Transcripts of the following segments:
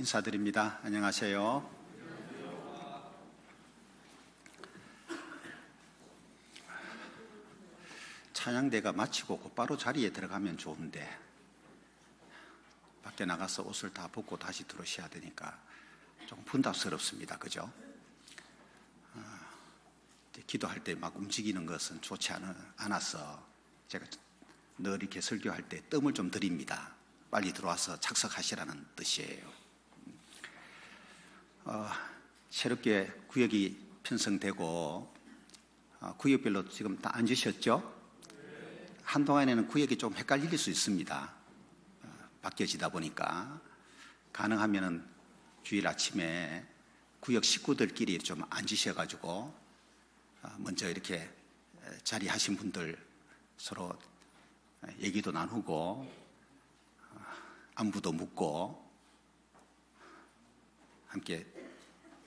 인사드립니다. 안녕하세요. 찬양대가 마치고 곧바로 자리에 들어가면 좋은데 밖에 나가서 옷을 다 벗고 다시 들어오셔야 되니까 조금 분답스럽습니다. 그죠? 기도할 때 막 움직이는 것은 좋지 않아서 제가 늘 이렇게 설교할 때 뜸을 좀 드립니다. 빨리 들어와서 착석하시라는 뜻이에요. 새롭게 구역이 편성되고 구역별로 지금 다 앉으셨죠? 한동안에는 구역이 좀 헷갈릴 수 있습니다. 바뀌어지다 보니까 가능하면은 주일 아침에 구역 식구들끼리 좀 앉으셔가지고 먼저 이렇게 자리하신 분들 서로 얘기도 나누고 안부도 묻고 함께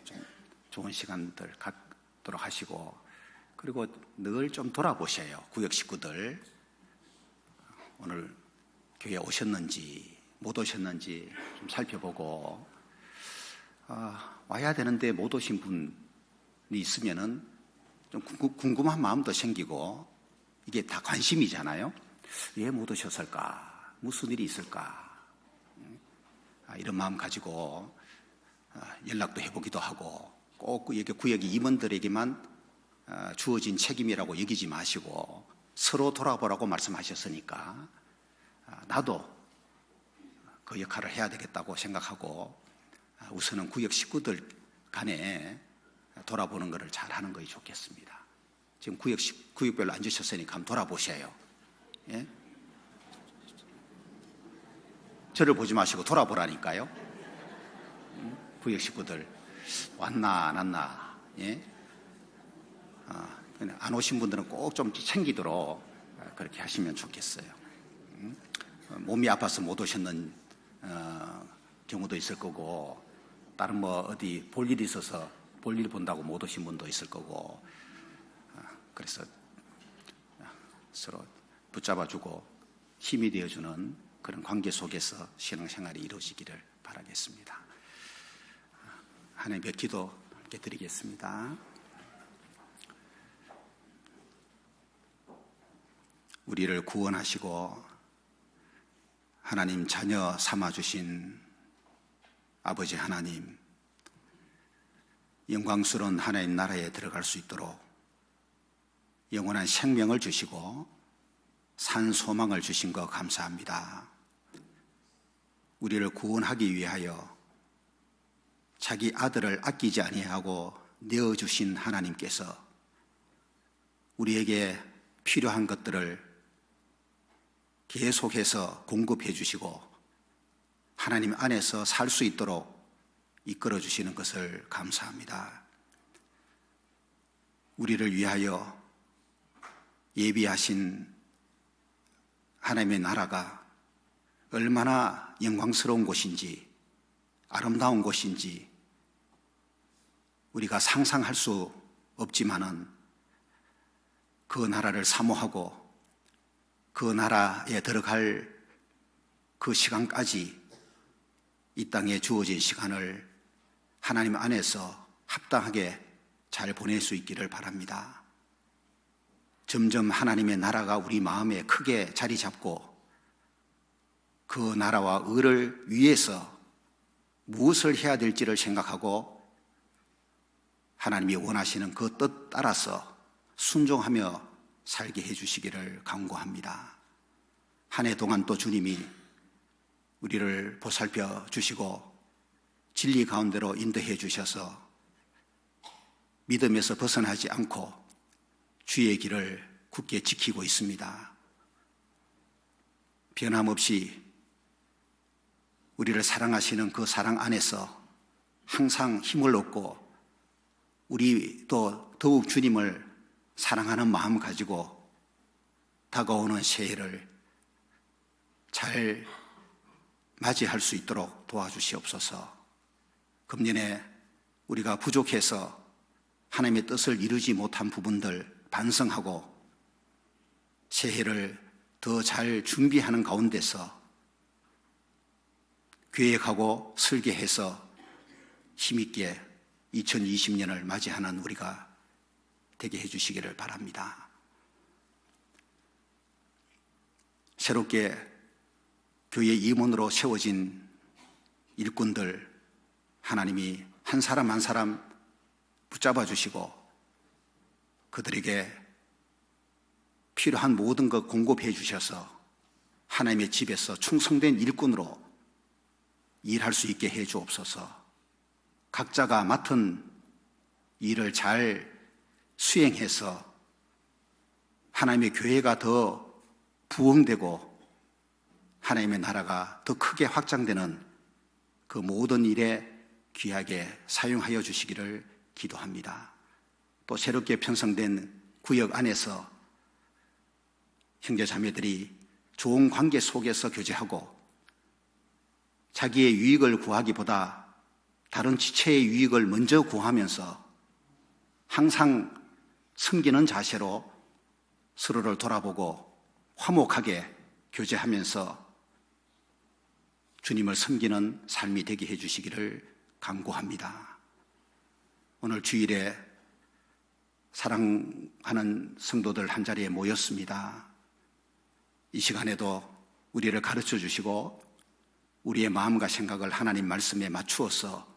좀 좋은 시간들 갖도록 하시고, 그리고 늘 좀 돌아보셔요. 구역 식구들 오늘 교회 오셨는지 못 오셨는지 좀 살펴보고, 와야 되는데 못 오신 분이 있으면은 좀 궁금한 마음도 생기고, 이게 다 관심이잖아요. 왜 못 오셨을까? 무슨 일이 있을까? 이런 마음 가지고 연락도 해보기도 하고, 꼭 여기 구역의 임원들에게만 주어진 책임이라고 여기지 마시고 서로 돌아보라고 말씀하셨으니까 나도 그 역할을 해야 되겠다고 생각하고 우선은 구역 식구들 간에 돌아보는 것을 잘 하는 것이 좋겠습니다. 지금 구역별로 앉으셨으니까 한번 돌아보세요. 예? 저를 보지 마시고 돌아보라니까요. 구역 식구들 왔나 안 왔나. 예? 안 오신 분들은 꼭 좀 챙기도록 그렇게 하시면 좋겠어요. 몸이 아파서 못 오셨는 경우도 있을 거고, 다른 어디 볼 일이 있어서 볼일 본다고 못 오신 분도 있을 거고, 그래서 서로 붙잡아주고 힘이 되어주는 그런 관계 속에서 신앙생활이 이루어지기를 바라겠습니다. 하나님께 기도 함께 드리겠습니다. 우리를 구원하시고 하나님 자녀 삼아주신 아버지 하나님, 영광스러운 하나님 나라에 들어갈 수 있도록 영원한 생명을 주시고 산 소망을 주신 것 감사합니다. 우리를 구원하기 위하여 자기 아들을 아끼지 아니하고 내어주신 하나님께서 우리에게 필요한 것들을 계속해서 공급해 주시고 하나님 안에서 살 수 있도록 이끌어 주시는 것을 감사합니다. 우리를 위하여 예비하신 하나님의 나라가 얼마나 영광스러운 곳인지 아름다운 곳인지 우리가 상상할 수 없지만은 그 나라를 사모하고 그 나라에 들어갈 그 시간까지 이 땅에 주어진 시간을 하나님 안에서 합당하게 잘 보낼 수 있기를 바랍니다. 점점 하나님의 나라가 우리 마음에 크게 자리 잡고 그 나라와 의를 위해서 무엇을 해야 될지를 생각하고 하나님이 원하시는 그 뜻 따라서 순종하며 살게 해주시기를 간구합니다. 한 해 동안 또 주님이 우리를 보살펴 주시고 진리 가운데로 인도해 주셔서 믿음에서 벗어나지 않고 주의 길을 굳게 지키고 있습니다. 변함없이 우리를 사랑하시는 그 사랑 안에서 항상 힘을 얻고 우리도 더욱 주님을 사랑하는 마음 가지고 다가오는 새해를 잘 맞이할 수 있도록 도와주시옵소서. 금년에 우리가 부족해서 하나님의 뜻을 이루지 못한 부분들 반성하고 새해를 더 잘 준비하는 가운데서 계획하고 설계해서 힘있게 2020년을 맞이하는 우리가 되게 해주시기를 바랍니다. 새롭게 교회 임원으로 세워진 일꾼들 하나님이 한 사람 한 사람 붙잡아 주시고 그들에게 필요한 모든 것 공급해 주셔서 하나님의 집에서 충성된 일꾼으로 일할 수 있게 해 주옵소서. 각자가 맡은 일을 잘 수행해서 하나님의 교회가 더 부흥되고 하나님의 나라가 더 크게 확장되는 그 모든 일에 귀하게 사용하여 주시기를 기도합니다. 또 새롭게 편성된 구역 안에서 형제자매들이 좋은 관계 속에서 교제하고 자기의 유익을 구하기보다 다른 지체의 유익을 먼저 구하면서 항상 섬기는 자세로 서로를 돌아보고 화목하게 교제하면서 주님을 섬기는 삶이 되게 해주시기를 간구합니다. 오늘 주일에 사랑하는 성도들 한자리에 모였습니다. 이 시간에도 우리를 가르쳐 주시고 우리의 마음과 생각을 하나님 말씀에 맞추어서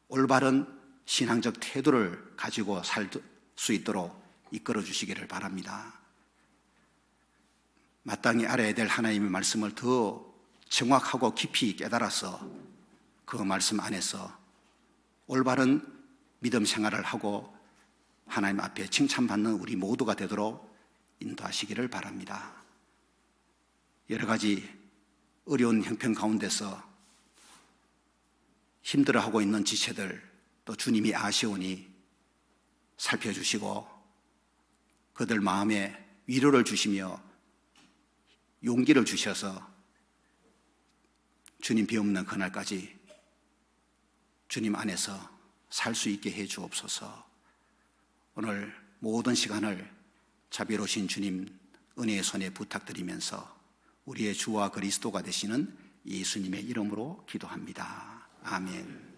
올바른 신앙적 태도를 가지고 살 수 있도록 이끌어 주시기를 바랍니다. 마땅히 알아야 될 하나님의 말씀을 더 정확하고 깊이 깨달아서 그 말씀 안에서 올바른 믿음 생활을 하고 하나님 앞에 칭찬받는 우리 모두가 되도록 인도하시기를 바랍니다. 여러 가지 어려운 형편 가운데서 힘들어하고 있는 지체들 또 주님이 아시오니 살펴주시고 그들 마음에 위로를 주시며 용기를 주셔서 주님 비옵는 그날까지 주님 안에서 살 수 있게 해 주옵소서. 오늘 모든 시간을 자비로우신 주님 은혜의 손에 부탁드리면서 우리의 주와 그리스도가 되시는 예수님의 이름으로 기도합니다. 아멘.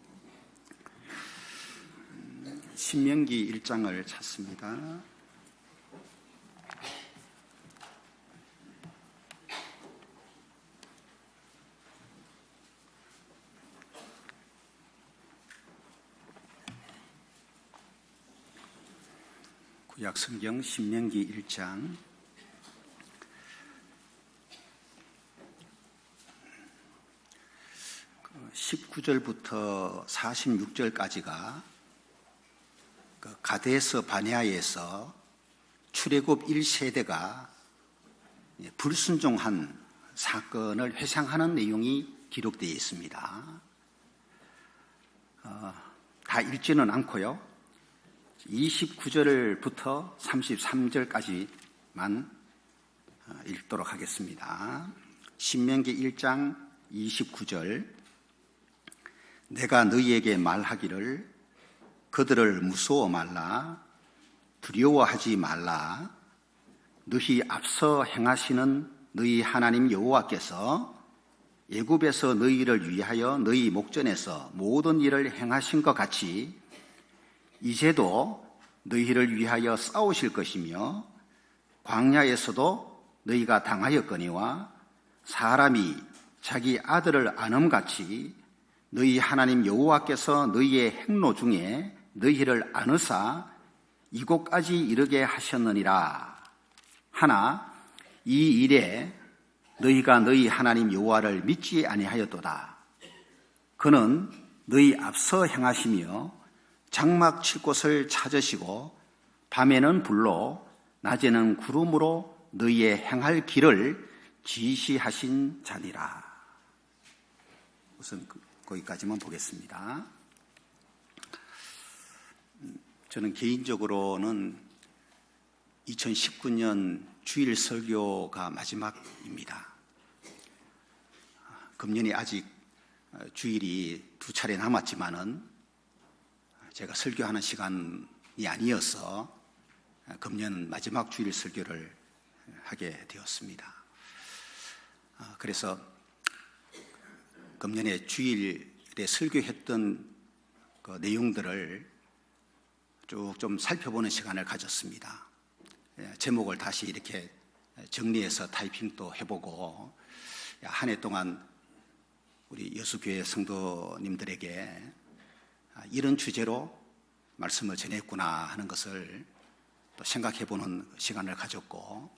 신명기 1장을 찾습니다. 구약 성경 신명기 1장 19절부터 46절까지가 가데스 바네아에서 출애굽 1세대가 불순종한 사건을 회상하는 내용이 기록되어 있습니다. 다 읽지는 않고요. 29절부터 33절까지만 읽도록 하겠습니다. 신명기 1장 29절. 내가 너희에게 말하기를 그들을 무서워 말라, 두려워하지 말라. 너희 앞서 행하시는 너희 하나님 여호와께서 애굽에서 너희를 위하여 너희 목전에서 모든 일을 행하신 것 같이 이제도 너희를 위하여 싸우실 것이며 광야에서도 너희가 당하였거니와 사람이 자기 아들을 안음같이 너희 하나님 여호와께서 너희의 행로 중에 너희를 안으사 이곳까지 이르게 하셨느니라. 하나 이 일에 너희가 너희 하나님 여호와를 믿지 아니하였도다. 그는 너희 앞서 행하시며 장막 칠 곳을 찾으시고 밤에는 불로 낮에는 구름으로 너희의 행할 길을 지시하신 자니라. 우선 거기까지만 보겠습니다. 저는 개인적으로는 2019년 주일 설교가 마지막입니다. 금년이 아직 주일이 2차례 남았지만은 제가 설교하는 시간이 아니어서 금년 마지막 주일 설교를 하게 되었습니다. 그래서 금년에 주일에 설교했던 그 내용들을 쭉 좀 살펴보는 시간을 가졌습니다. 제목을 다시 이렇게 정리해서 타이핑도 해보고 한 해 동안 우리 여수교회 성도님들에게 이런 주제로 말씀을 전했구나 하는 것을 또 생각해보는 시간을 가졌고,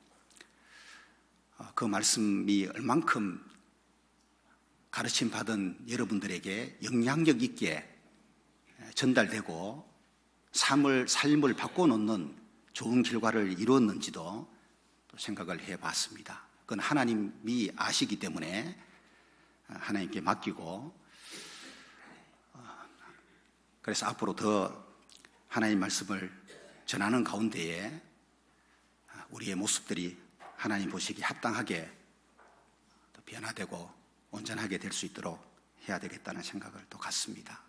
그 말씀이 얼만큼 가르침 받은 여러분들에게 영향력 있게 전달되고 삶을 바꿔놓는 좋은 결과를 이루었는지도 또 생각을 해봤습니다. 그건 하나님이 아시기 때문에 하나님께 맡기고, 그래서 앞으로 더 하나님 말씀을 전하는 가운데에 우리의 모습들이 하나님 보시기 합당하게 변화되고 온전하게 될 수 있도록 해야 되겠다는 생각을 또 갖습니다.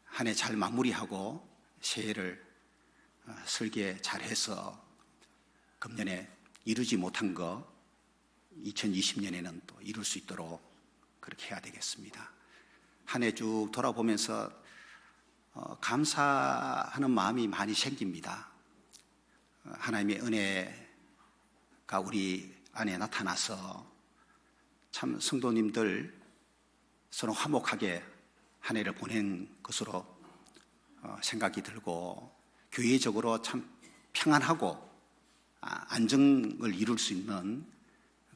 한 해 잘 마무리하고 새해를 설계 잘해서 금년에 이루지 못한 거 2020년에는 또 이룰 수 있도록 그렇게 해야 되겠습니다. 한 해 쭉 돌아보면서 감사하는 마음이 많이 생깁니다. 하나님의 은혜가 우리 안에 나타나서 참 성도님들 서로 화목하게 한 해를 보낸 것으로 생각이 들고, 교회적으로 참 평안하고 안정을 이룰 수 있는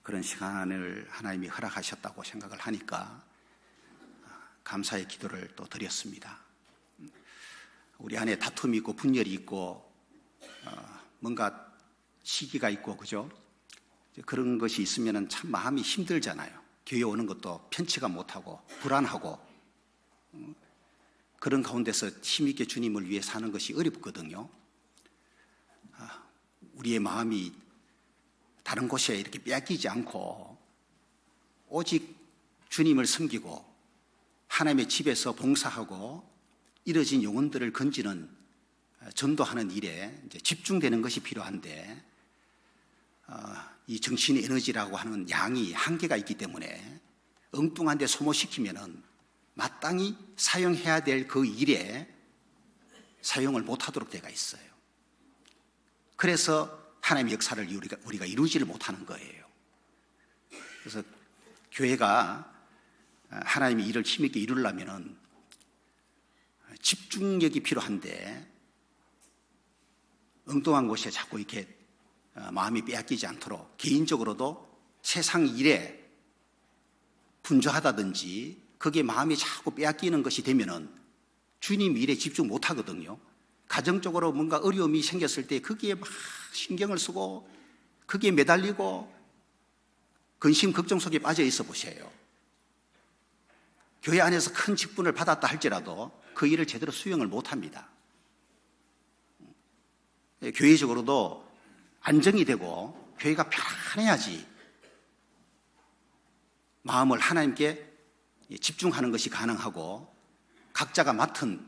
그런 시간을 하나님이 허락하셨다고 생각을 하니까 감사의 기도를 또 드렸습니다. 우리 안에 다툼이 있고 분열이 있고 뭔가 시기가 있고, 그죠? 그런 것이 있으면 참 마음이 힘들잖아요. 교회 오는 것도 편치가 못하고 불안하고, 그런 가운데서 힘있게 주님을 위해 사는 것이 어렵거든요. 우리의 마음이 다른 곳에 이렇게 빼앗기지 않고 오직 주님을 섬기고 하나님의 집에서 봉사하고 이뤄진 영혼들을 건지는 전도하는 일에 이제 집중되는 것이 필요한데, 이 정신의 에너지라고 하는 양이 한계가 있기 때문에 엉뚱한 데 소모시키면은 마땅히 사용해야 될 그 일에 사용을 못하도록 때가 있어요. 그래서 하나님의 역사를 우리가 이루지를 못하는 거예요. 그래서 교회가 하나님의 일을 힘있게 이루려면은 집중력이 필요한데, 엉뚱한 곳에 자꾸 이렇게 마음이 빼앗기지 않도록 개인적으로도 세상 일에 분주하다든지 거기에 마음이 자꾸 빼앗기는 것이 되면은 주님 일에 집중 못 하거든요. 가정적으로 뭔가 어려움이 생겼을 때 거기에 막 신경을 쓰고 거기에 매달리고 근심 걱정 속에 빠져 있어 보세요. 교회 안에서 큰 직분을 받았다 할지라도 그 일을 제대로 수행을 못 합니다. 교회적으로도 안정이 되고 교회가 편안해야지 마음을 하나님께 집중하는 것이 가능하고, 각자가 맡은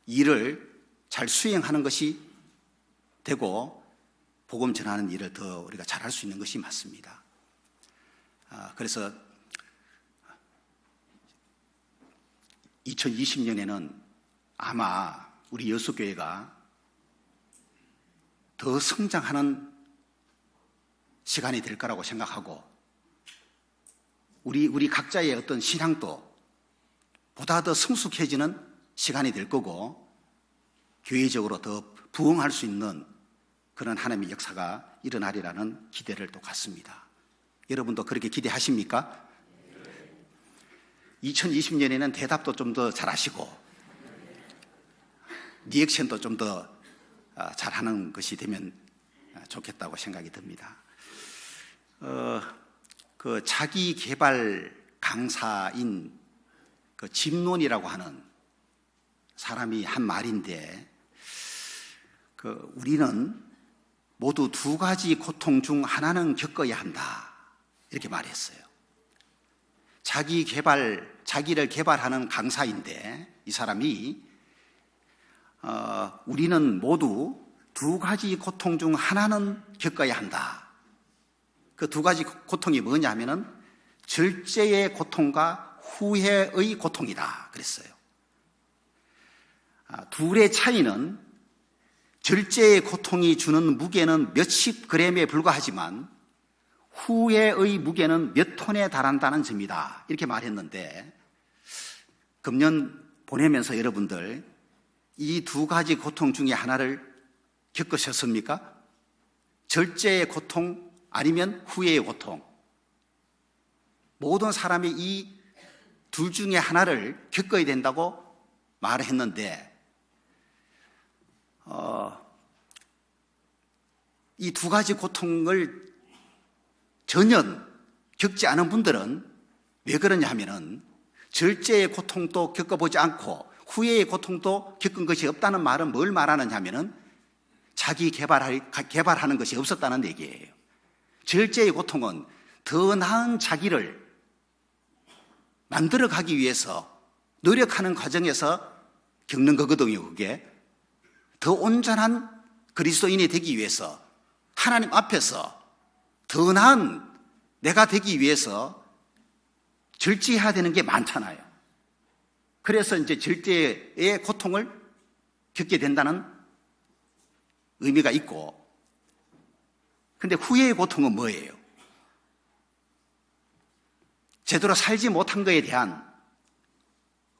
일을 잘 수행하는 것이 되고 복음 전하는 일을 더 우리가 잘할 수 있는 것이 맞습니다. 그래서 2020년에는 아마 우리 여수교회가 더 성장하는 시간이 될 거라고 생각하고, 우리 각자의 어떤 신앙도 보다 더 성숙해지는 시간이 될 거고, 교회적으로 더 부흥할 수 있는 그런 하나님의 역사가 일어나리라는 기대를 또 갖습니다. 여러분도 그렇게 기대하십니까? 2020년에는 대답도 좀 더 잘하시고 리액션도 좀 더 잘하는 것이 되면 좋겠다고 생각이 듭니다. 그 자기 개발 강사인 그 짐론이라고 하는 사람이 한 말인데, 그 우리는 모두 두 가지 고통 중 하나는 겪어야 한다, 이렇게 말했어요. 자기를 개발하는 강사인데 이 사람이 우리는 모두 두 가지 고통 중 하나는 겪어야 한다. 그 두 가지 고통이 뭐냐 하면은 절제의 고통과 후회의 고통이다 그랬어요. 둘의 차이는 절제의 고통이 주는 무게는 몇십 그램에 불과하지만 후회의 무게는 몇 톤에 달한다는 점이다. 이렇게 말했는데, 금년 보내면서 여러분들 이 두 가지 고통 중에 하나를 겪으셨습니까? 절제의 고통 아니면 후회의 고통. 모든 사람이 이 둘 중에 하나를 겪어야 된다고 말했는데, 이 두 가지 고통을 전혀 겪지 않은 분들은 왜 그러냐 하면은 절제의 고통도 겪어보지 않고 후회의 고통도 겪은 것이 없다는 말은 뭘 말하느냐 하면은 자기 개발하는 것이 없었다는 얘기예요. 절제의 고통은 더 나은 자기를 만들어가기 위해서 노력하는 과정에서 겪는 거거든요. 그게 더 온전한 그리스도인이 되기 위해서 하나님 앞에서 더 나은 내가 되기 위해서 절제해야 되는 게 많잖아요. 그래서 이제 절제의 고통을 겪게 된다는 의미가 있고, 근데 후회의 고통은 뭐예요? 제대로 살지 못한 것에 대한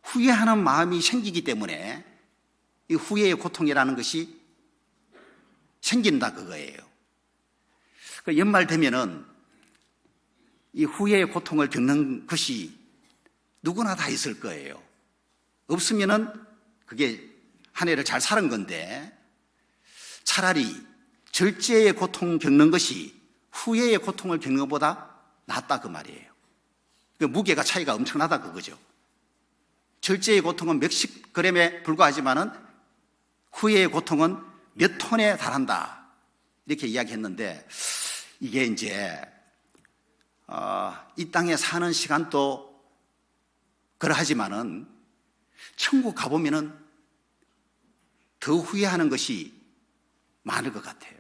후회하는 마음이 생기기 때문에 이 후회의 고통이라는 것이 생긴다 그거예요. 연말 되면은 이 후회의 고통을 겪는 것이 누구나 다 있을 거예요. 없으면은 그게 한 해를 잘 사는 건데, 차라리 절제의 고통 겪는 것이 후회의 고통을 겪는 것보다 낫다 그 말이에요. 그 무게가 차이가 엄청나다 그거죠. 절제의 고통은 몇십 그램에 불과하지만은 후회의 고통은 몇 톤에 달한다 이렇게 이야기했는데, 이게 이제 이 땅에 사는 시간도 그러하지만은 천국 가보면은 더 후회하는 것이 많을 것 같아요.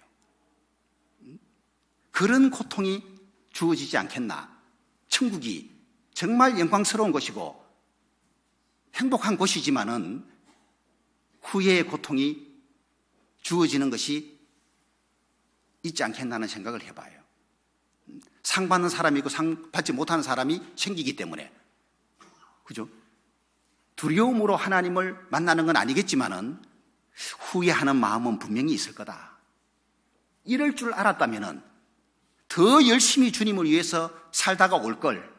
그런 고통이 주어지지 않겠나. 천국이 정말 영광스러운 곳이고 행복한 곳이지만은 후회의 고통이 주어지는 것이 있지 않겠나는 생각을 해봐요. 상 받는 사람이 있고 상 받지 못하는 사람이 생기기 때문에, 그죠? 두려움으로 하나님을 만나는 건 아니겠지만은 후회하는 마음은 분명히 있을 거다. 이럴 줄 알았다면은 더 열심히 주님을 위해서 살다가 올 걸.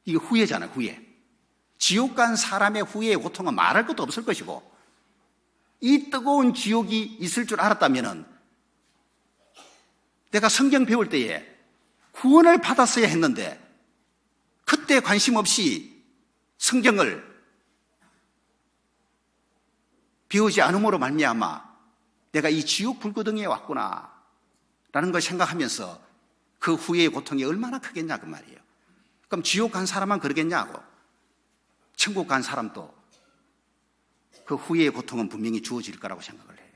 이게 후회잖아요, 후회. 지옥 간 사람의 후회의 고통은 말할 것도 없을 것이고, 이 뜨거운 지옥이 있을 줄 알았다면은 내가 성경 배울 때에 구원을 받았어야 했는데 그때 관심 없이 성경을 배우지 않음으로 말미암아 내가 이 지옥 불구덩이에 왔구나 라는 걸 생각하면서 그 후회의 고통이 얼마나 크겠냐 그 말이에요. 그럼 지옥 간 사람만 그러겠냐고. 천국 간 사람도 그 후회의 고통은 분명히 주어질 거라고 생각을 해요.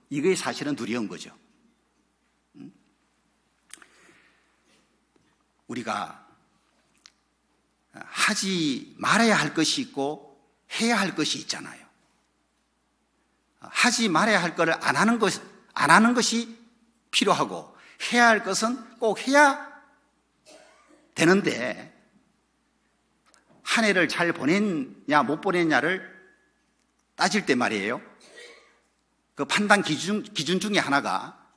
이게 사실은 두려운 거죠. 우리가 하지 말아야 할 것이 있고 해야 할 것이 있잖아요. 하지 말아야 할 것을 안 하는 것이 필요하고, 해야 할 것은 꼭 해야 되는데, 한 해를 잘 보냈냐 못 보냈냐를 따질 때 말이에요, 그 판단 기준 중에 하나가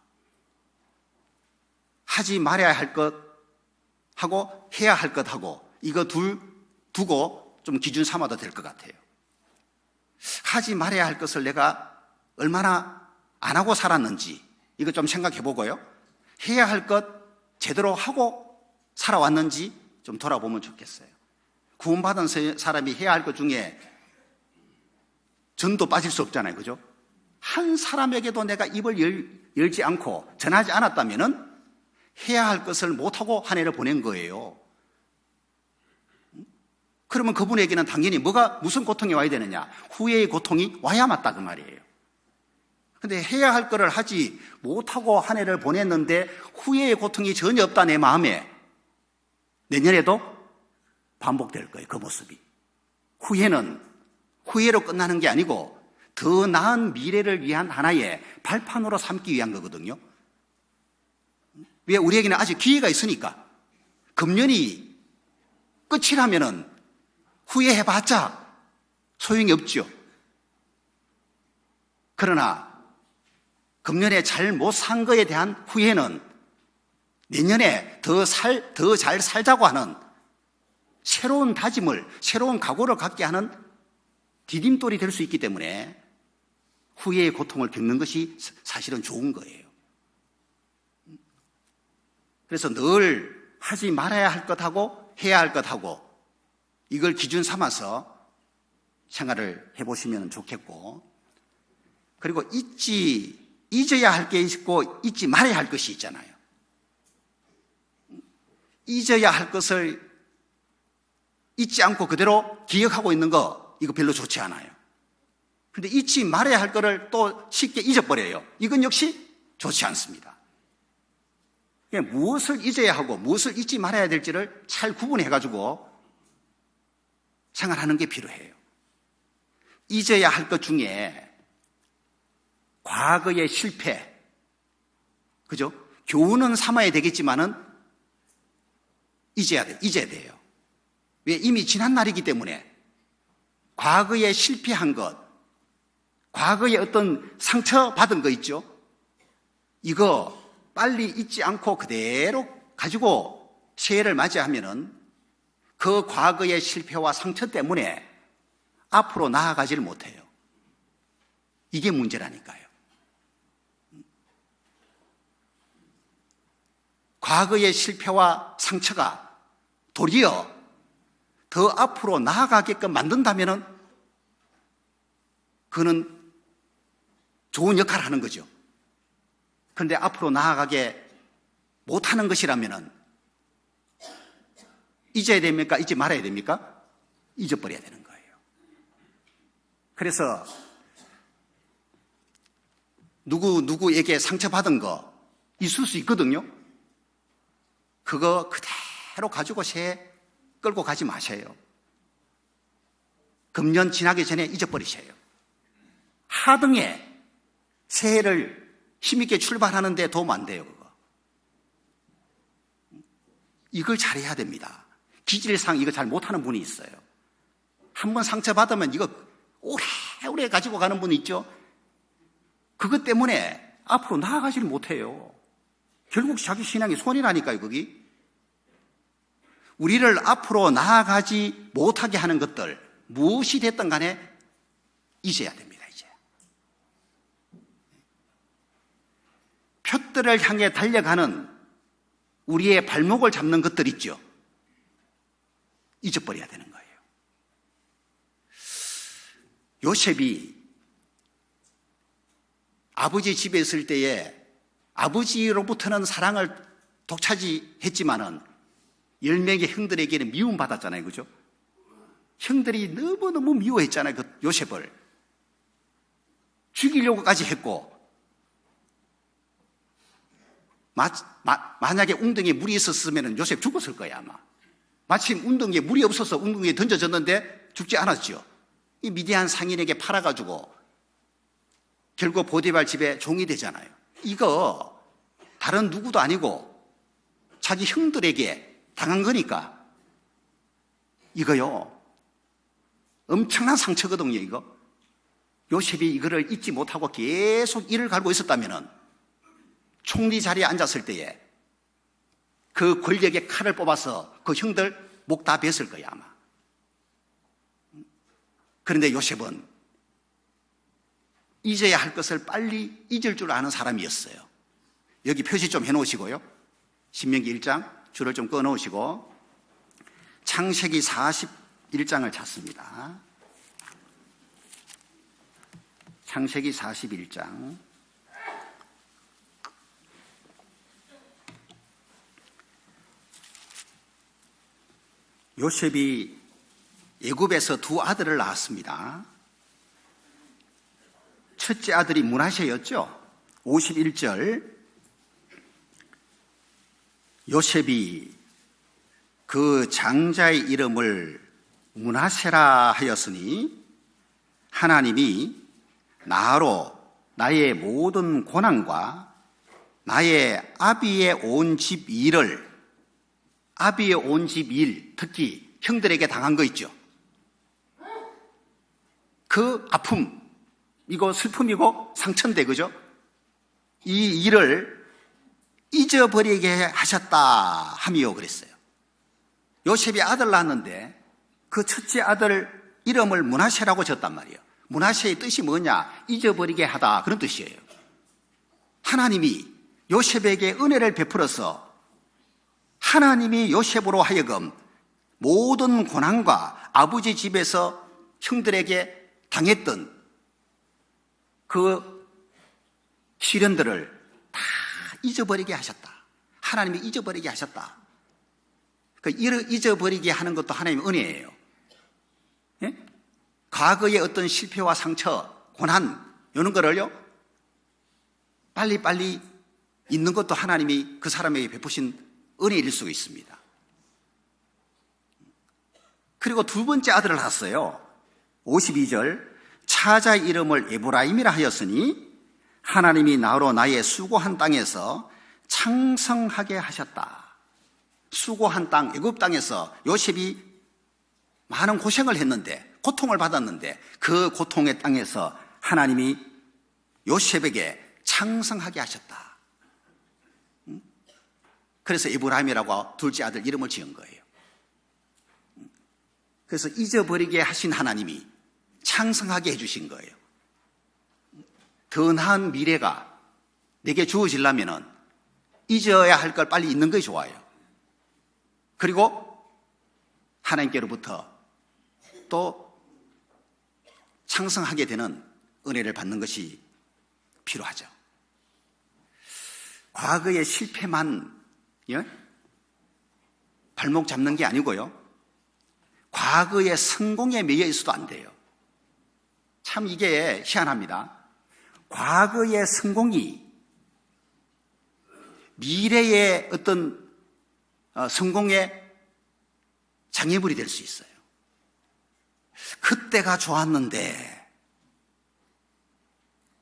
하지 말아야 할 것하고 해야 할 것하고 이거 둘 두고 좀 기준 삼아도 될 것 같아요. 하지 말아야 할 것을 내가 얼마나 안 하고 살았는지 이거 좀 생각해 보고요, 해야 할 것 제대로 하고 살아왔는지 좀 돌아보면 좋겠어요. 구원받은 사람이 해야 할 것 중에 전도 빠질 수 없잖아요, 그죠? 한 사람에게도 내가 입을 열지 않고 전하지 않았다면은 해야 할 것을 못하고 한 해를 보낸 거예요. 그러면 그분에게는 당연히 무슨 고통이 와야 되느냐? 후회의 고통이 와야 맞다 그 말이에요. 근데 해야 할 거를 하지 못하고 한 해를 보냈는데 후회의 고통이 전혀 없다 내 마음에, 내년에도 반복될 거예요. 그 모습이. 후회는 후회로 끝나는 게 아니고 더 나은 미래를 위한 하나의 발판으로 삼기 위한 거거든요. 왜? 우리에게는 아직 기회가 있으니까. 금년이 끝이라면은 후회해봤자 소용이 없죠. 그러나 금년에 잘 못 산 거에 대한 후회는 내년에 더 잘 살자고 하는 새로운 다짐을, 새로운 각오를 갖게 하는 디딤돌이 될 수 있기 때문에 후회의 고통을 겪는 것이 사실은 좋은 거예요. 그래서 늘 하지 말아야 할 것하고 해야 할 것하고 이걸 기준 삼아서 생활을 해보시면 좋겠고, 그리고 잊어야 할 게 있고 잊지 말아야 할 것이 있잖아요. 잊어야 할 것을 잊지 않고 그대로 기억하고 있는 거, 이거 별로 좋지 않아요. 그런데 잊지 말아야 할 거를 또 쉽게 잊어버려요. 이건 역시 좋지 않습니다. 무엇을 잊어야 하고 무엇을 잊지 말아야 될지를 잘 구분해가지고 생활하는 게 필요해요. 잊어야 할 것 중에 과거의 실패, 그죠? 교훈은 삼아야 되겠지만은 잊어야 돼요. 왜? 이미 지난 날이기 때문에 과거에 실패한 것, 과거에 어떤 상처받은 거 있죠? 이거 빨리 잊지 않고 그대로 가지고 새해를 맞이하면은 그 과거의 실패와 상처 때문에 앞으로 나아가지를 못해요. 이게 문제라니까요. 과거의 실패와 상처가 도리어 더 앞으로 나아가게끔 만든다면은 그는 좋은 역할을 하는 거죠. 그런데 앞으로 나아가게 못하는 것이라면은 잊어야 됩니까? 잊지 말아야 됩니까? 잊어버려야 되는 거예요. 그래서 누구에게 상처받은 거 있을 수 있거든요. 그거 그대로 가지고 새해 끌고 가지 마세요. 금년 지나기 전에 잊어버리세요. 하등에 새해를 힘있게 출발하는 데 도움 안 돼요. 그거. 이걸 잘해야 됩니다. 기질상 이거 잘 못하는 분이 있어요. 한번 상처받으면 이거 오래오래 가지고 가는 분이 있죠. 그것 때문에 앞으로 나아가지를 못해요. 결국 자기 신앙이 손해라니까요. 거기. 우리를 앞으로 나아가지 못하게 하는 것들 무엇이 됐든 간에 잊어야 됩니다. 이제 표들을 향해 달려가는 우리의 발목을 잡는 것들 있죠. 잊어버려야 되는 거예요. 요셉이 아버지 집에 있을 때에 아버지로부터는 사랑을 독차지했지만은 10명의 형들에게는 미움받았잖아요. 그죠? 형들이 너무너무 미워했잖아요. 그 요셉을. 죽이려고까지 했고, 만약에 웅덩이에 물이 있었으면 요셉 죽었을 거예요, 아마. 마침 웅덩이에 물이 없어서 웅덩이에 던져졌는데 죽지 않았죠. 이 미디안 상인에게 팔아가지고 결국 보디발 집에 종이 되잖아요. 이거 다른 누구도 아니고 자기 형들에게 당한 거니까 이거요 엄청난 상처거든요. 이거 요셉이 이거를 잊지 못하고 계속 이를 갈고 있었다면은 총리 자리에 앉았을 때에 그 권력의 칼을 뽑아서 그 형들 목 다 뱄을 거야 아마. 그런데 요셉은 잊어야 할 것을 빨리 잊을 줄 아는 사람이었어요. 여기 표시 좀 해놓으시고요. 신명기 1장 줄을 좀 꺼놓으시고 창세기 41장을 찾습니다. 창세기 41장 요셉이 애굽에서 두 아들을 낳았습니다. 첫째 아들이 므낫세였죠. 51절 요셉이 그 장자의 이름을 므낫세라 하였으니 하나님이 나로 나의 모든 고난과 나의 아비의 온 집 일을, 아비의 온 집 일, 특히 형들에게 당한 거 있죠. 그 아픔, 이거 슬픔이고 상처인데, 그죠? 이 일을 잊어버리게 하셨다 하미요 그랬어요. 요셉이 아들 낳았는데 그 첫째 아들 이름을 므낫세라고 졌단 말이에요. 므낫세의 뜻이 뭐냐? 잊어버리게 하다, 그런 뜻이에요. 하나님이 요셉에게 은혜를 베풀어서 하나님이 요셉으로 하여금 모든 고난과 아버지 집에서 형들에게 당했던 그 시련들을 다 잊어버리게 하셨다. 하나님이 잊어버리게 하셨다. 그 잊어버리게 하는 것도 하나님의 은혜예요. 예? 과거의 어떤 실패와 상처, 고난, 이런 거를요, 빨리빨리 잊는 것도 하나님이 그 사람에게 베푸신 은혜일 수가 있습니다. 그리고 두 번째 아들을 낳았어요. 52절, 차자의 이름을 에브라임이라 하였으니 하나님이 나로 나의 수고한 땅에서 창성하게 하셨다. 수고한 땅, 애굽 땅에서 요셉이 많은 고생을 했는데, 고통을 받았는데 그 고통의 땅에서 하나님이 요셉에게 창성하게 하셨다. 그래서 에브라임이라고 둘째 아들 이름을 지은 거예요. 그래서 잊어버리게 하신 하나님이 창성하게 해주신 거예요. 더 나은 미래가 내게 주어지려면 잊어야 할 걸 빨리 잊는 것이 좋아요. 그리고 하나님께로부터 또 창성하게 되는 은혜를 받는 것이 필요하죠. 과거의 실패만 발목 잡는 게 아니고요, 과거의 성공에 매여 있어도 안 돼요. 참 이게 희한합니다. 과거의 성공이 미래의 어떤 성공의 장애물이 될 수 있어요. 그때가 좋았는데,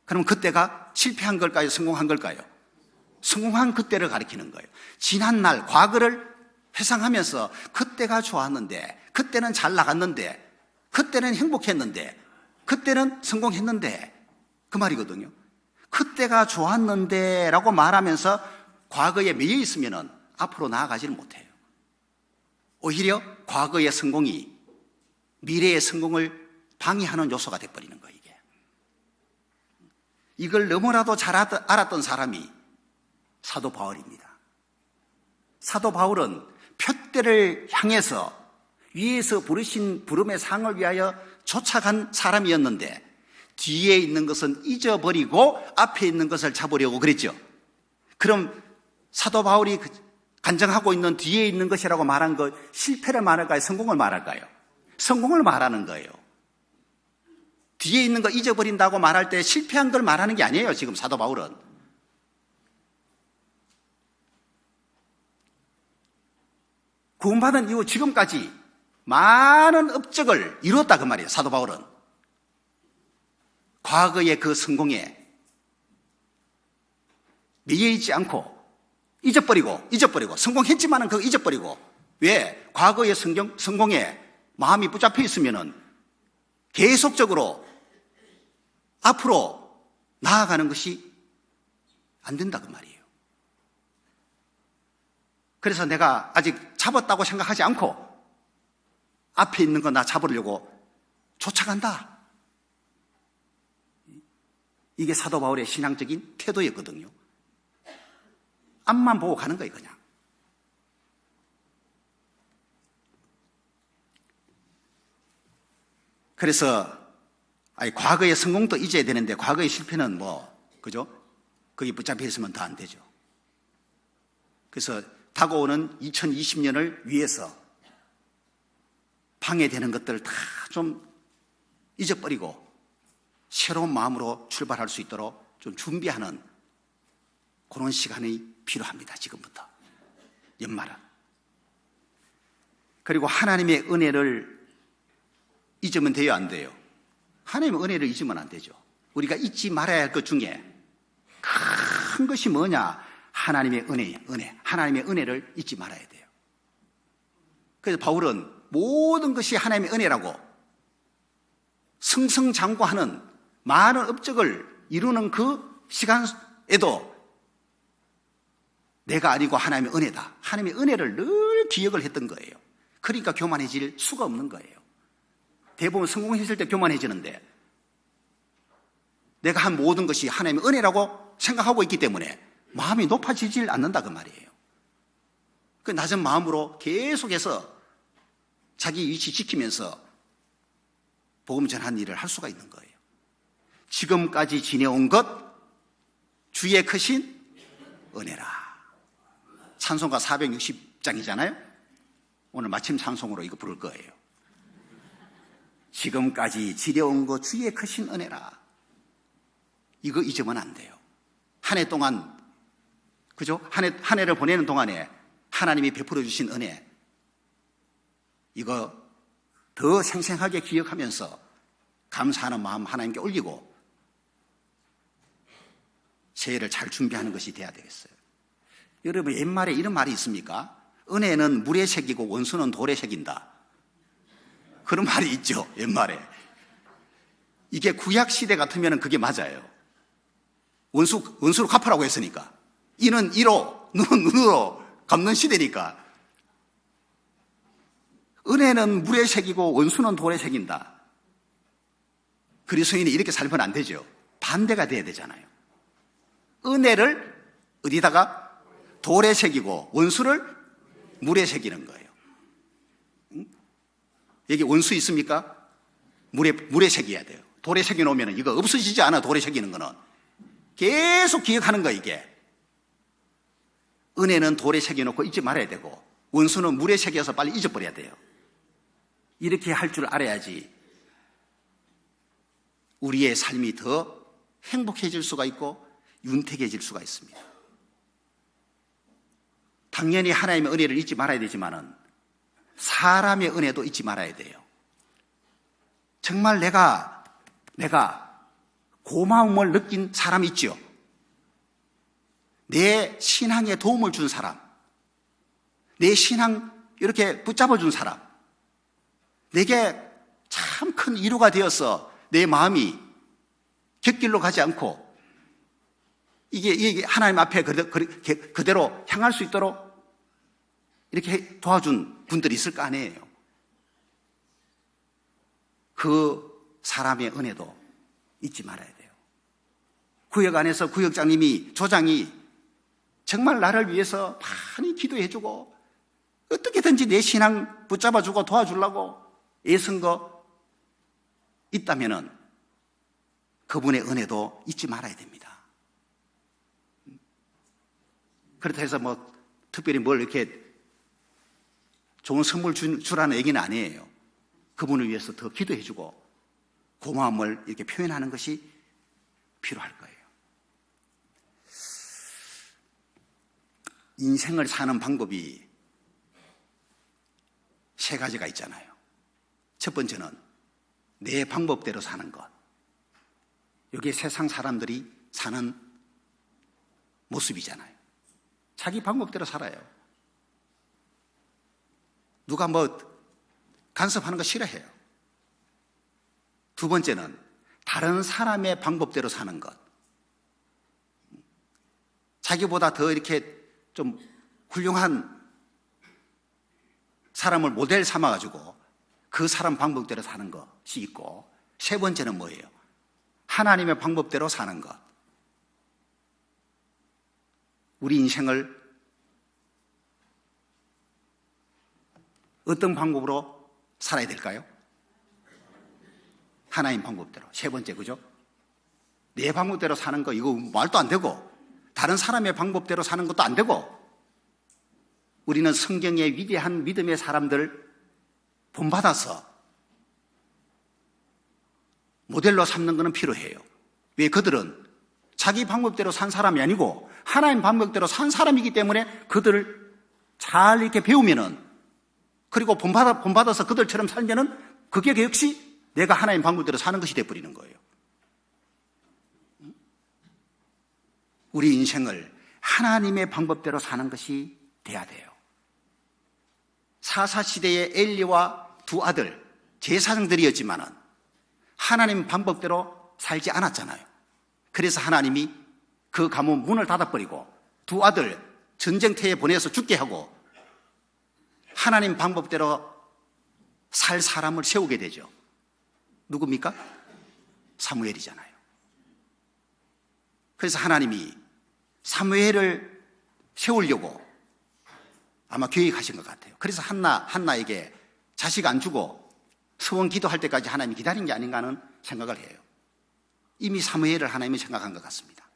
그럼 그때가 실패한 걸까요? 성공한 걸까요? 성공한 그때를 가리키는 거예요. 지난날, 과거를 회상하면서 그때가 좋았는데, 그때는 잘 나갔는데, 그때는 행복했는데, 그때는 성공했는데, 그 말이거든요. 그때가 좋았는데 라고 말하면서 과거에 매여 있으면 앞으로 나아가지를 못해요. 오히려 과거의 성공이 미래의 성공을 방해하는 요소가 돼버리는 거예요. 이게. 이걸 너무나도 잘 알았던 사람이 사도 바울입니다. 사도 바울은 표대를 향해서 위에서 부르신 부름의 상을 위하여 쫓아간 사람이었는데 뒤에 있는 것은 잊어버리고 앞에 있는 것을 잡으려고 그랬죠. 그럼 사도 바울이 간증하고 있는 뒤에 있는 것이라고 말한 것, 실패를 말할까요? 성공을 말할까요? 성공을 말하는 거예요. 뒤에 있는 거 잊어버린다고 말할 때 실패한 걸 말하는 게 아니에요. 지금 사도 바울은. 구원받은 이후 지금까지 많은 업적을 이루었다 그 말이에요. 사도 바울은. 과거의 그 성공에 매여있지 않고 잊어버리고 성공했지만은 그거 잊어버리고, 왜? 과거의 성공에 마음이 붙잡혀 있으면은 계속적으로 앞으로 나아가는 것이 안 된다 그 말이에요. 그래서 내가 아직 잡았다고 생각하지 않고 앞에 있는 거 나 잡으려고 쫓아간다. 이게 사도 바울의 신앙적인 태도였거든요. 앞만 보고 가는 거예요, 그냥. 그래서 과거의 성공도 잊어야 되는데 과거의 실패는 그죠? 거기 붙잡혀 있으면 더 안 되죠. 그래서 다가오는 2020년을 위해서 방해되는 것들을 다 좀 잊어버리고 새로운 마음으로 출발할 수 있도록 좀 준비하는 그런 시간이 필요합니다. 지금부터 연말은. 그리고 하나님의 은혜를 잊으면 돼요, 안 돼요? 하나님의 은혜를 잊으면 안 되죠. 우리가 잊지 말아야 할 것 중에 큰 것이 뭐냐? 하나님의 은혜. 하나님의 은혜를 잊지 말아야 돼요. 그래서 바울은 모든 것이 하나님의 은혜라고 승승장구하는 많은 업적을 이루는 그 시간에도 내가 아니고 하나님의 은혜다. 하나님의 은혜를 늘 기억을 했던 거예요. 그러니까 교만해질 수가 없는 거예요. 대부분 성공했을 때 교만해지는데 내가 한 모든 것이 하나님의 은혜라고 생각하고 있기 때문에 마음이 높아지질 않는다 그 말이에요. 그 낮은 마음으로 계속해서 자기 위치 지키면서 복음 전한 일을 할 수가 있는 거예요. 지금까지 지내온 것 주의 크신 은혜라. 찬송가 460장이잖아요. 오늘 마침 찬송으로 이거 부를 거예요. 지금까지 지내온 것 주의 크신 은혜라. 이거 잊으면 안 돼요. 한 해 동안, 그죠? 한 해를 보내는 동안에 하나님이 베풀어 주신 은혜, 이거 더 생생하게 기억하면서 감사하는 마음 하나님께 올리고 새해를 잘 준비하는 것이 돼야 되겠어요. 여러분, 옛말에 이런 말이 있습니까? 은혜는 물에 새기고 원수는 돌에 새긴다. 그런 말이 있죠, 옛말에. 이게 구약시대 같으면 그게 맞아요. 원수로 갚으라고 했으니까. 이는 이로, 눈은 눈으로 갚는 시대니까. 은혜는 물에 새기고 원수는 돌에 새긴다. 그리스도인이 이렇게 살면 안 되죠. 반대가 돼야 되잖아요. 은혜를 어디다가? 돌에 새기고 원수를 물에 새기는 거예요. 여기 원수 있습니까? 물에 새겨야 돼요. 돌에 새겨놓으면 이거 없어지지 않아. 돌에 새기는 거는 계속 기억하는 거. 이게 은혜는 돌에 새겨놓고 잊지 말아야 되고 원수는 물에 새겨서 빨리 잊어버려야 돼요. 이렇게 할 줄 알아야지 우리의 삶이 더 행복해질 수가 있고 윤택해질 수가 있습니다. 당연히 하나님의 은혜를 잊지 말아야 되지만은 사람의 은혜도 잊지 말아야 돼요. 정말 내가 고마움을 느낀 사람 있죠. 내 신앙에 도움을 준 사람, 내 신앙 이렇게 붙잡아 준 사람, 내게 참 큰 위로가 되어서 내 마음이 곁길로 가지 않고 이게 하나님 앞에 그대로 향할 수 있도록 이렇게 도와준 분들이 있을 거 아니에요. 그 사람의 은혜도 잊지 말아야 돼요. 구역 안에서 구역장님이, 조장이 정말 나를 위해서 많이 기도해주고 어떻게든지 내 신앙 붙잡아주고 도와주려고 애쓴 거 있다면은 그분의 은혜도 잊지 말아야 됩니다. 그렇다 해서 뭐 특별히 뭘 이렇게 좋은 선물 주라는 얘기는 아니에요. 그분을 위해서 더 기도해주고 고마움을 이렇게 표현하는 것이 필요할 거예요. 인생을 사는 방법이 세 가지가 있잖아요. 첫 번째는 내 방법대로 사는 것. 이게 세상 사람들이 사는 모습이잖아요. 자기 방법대로 살아요. 누가 뭐 간섭하는 거 싫어해요. 두 번째는 다른 사람의 방법대로 사는 것. 자기보다 더 이렇게 좀 훌륭한 사람을 모델 삼아가지고 그 사람 방법대로 사는 것이 있고, 세 번째는 뭐예요? 하나님의 방법대로 사는 것. 우리 인생을 어떤 방법으로 살아야 될까요? 하나님 방법대로. 세 번째, 그죠? 내 방법대로 사는 거 이거 말도 안 되고, 다른 사람의 방법대로 사는 것도 안 되고, 우리는 성경의 위대한 믿음의 사람들 본받아서 모델로 삼는 것은 필요해요. 왜? 그들은 자기 방법대로 산 사람이 아니고 하나님 방법대로 산 사람이기 때문에 그들을 잘 이렇게 배우면은 그리고 본받아서 그들처럼 살면은 그게 역시 내가 하나님 방법대로 사는 것이 되어버리는 거예요. 우리 인생을 하나님의 방법대로 사는 것이 돼야 돼요. 사사시대의 엘리와 두 아들, 제사장들이었지만은 하나님 방법대로 살지 않았잖아요. 그래서 하나님이 그 가문 문을 닫아버리고 두 아들 전쟁터에 보내서 죽게 하고 하나님 방법대로 살 사람을 세우게 되죠. 누굽니까? 사무엘이잖아요. 그래서 하나님이 사무엘을 세우려고 아마 계획하신 것 같아요. 그래서 한나에게 자식 안 주고 서원 기도할 때까지 하나님이 기다린 게 아닌가 하는 생각을 해요. 이미 사무엘을 하나님이 생각한 것 같습니다.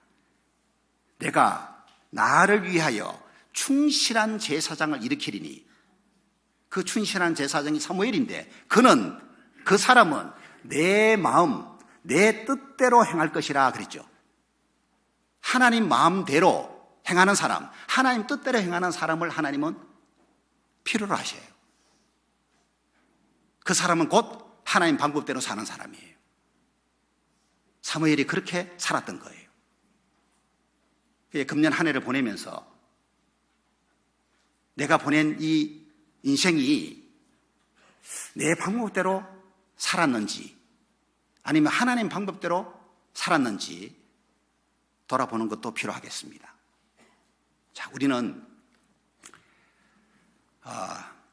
내가 나를 위하여 충실한 제사장을 일으키리니, 그 충실한 제사장이 사무엘인데 그 사람은 내 마음, 내 뜻대로 행할 것이라 그랬죠. 하나님 마음대로 행하는 사람, 하나님 뜻대로 행하는 사람을 하나님은 필요로 하셔요. 그 사람은 곧 하나님 방법대로 사는 사람이에요. 사무엘이 그렇게 살았던 거예요. 금년 한 해를 보내면서 내가 보낸 이 인생이 내 방법대로 살았는지 아니면 하나님 방법대로 살았는지 돌아보는 것도 필요하겠습니다. 자, 우리는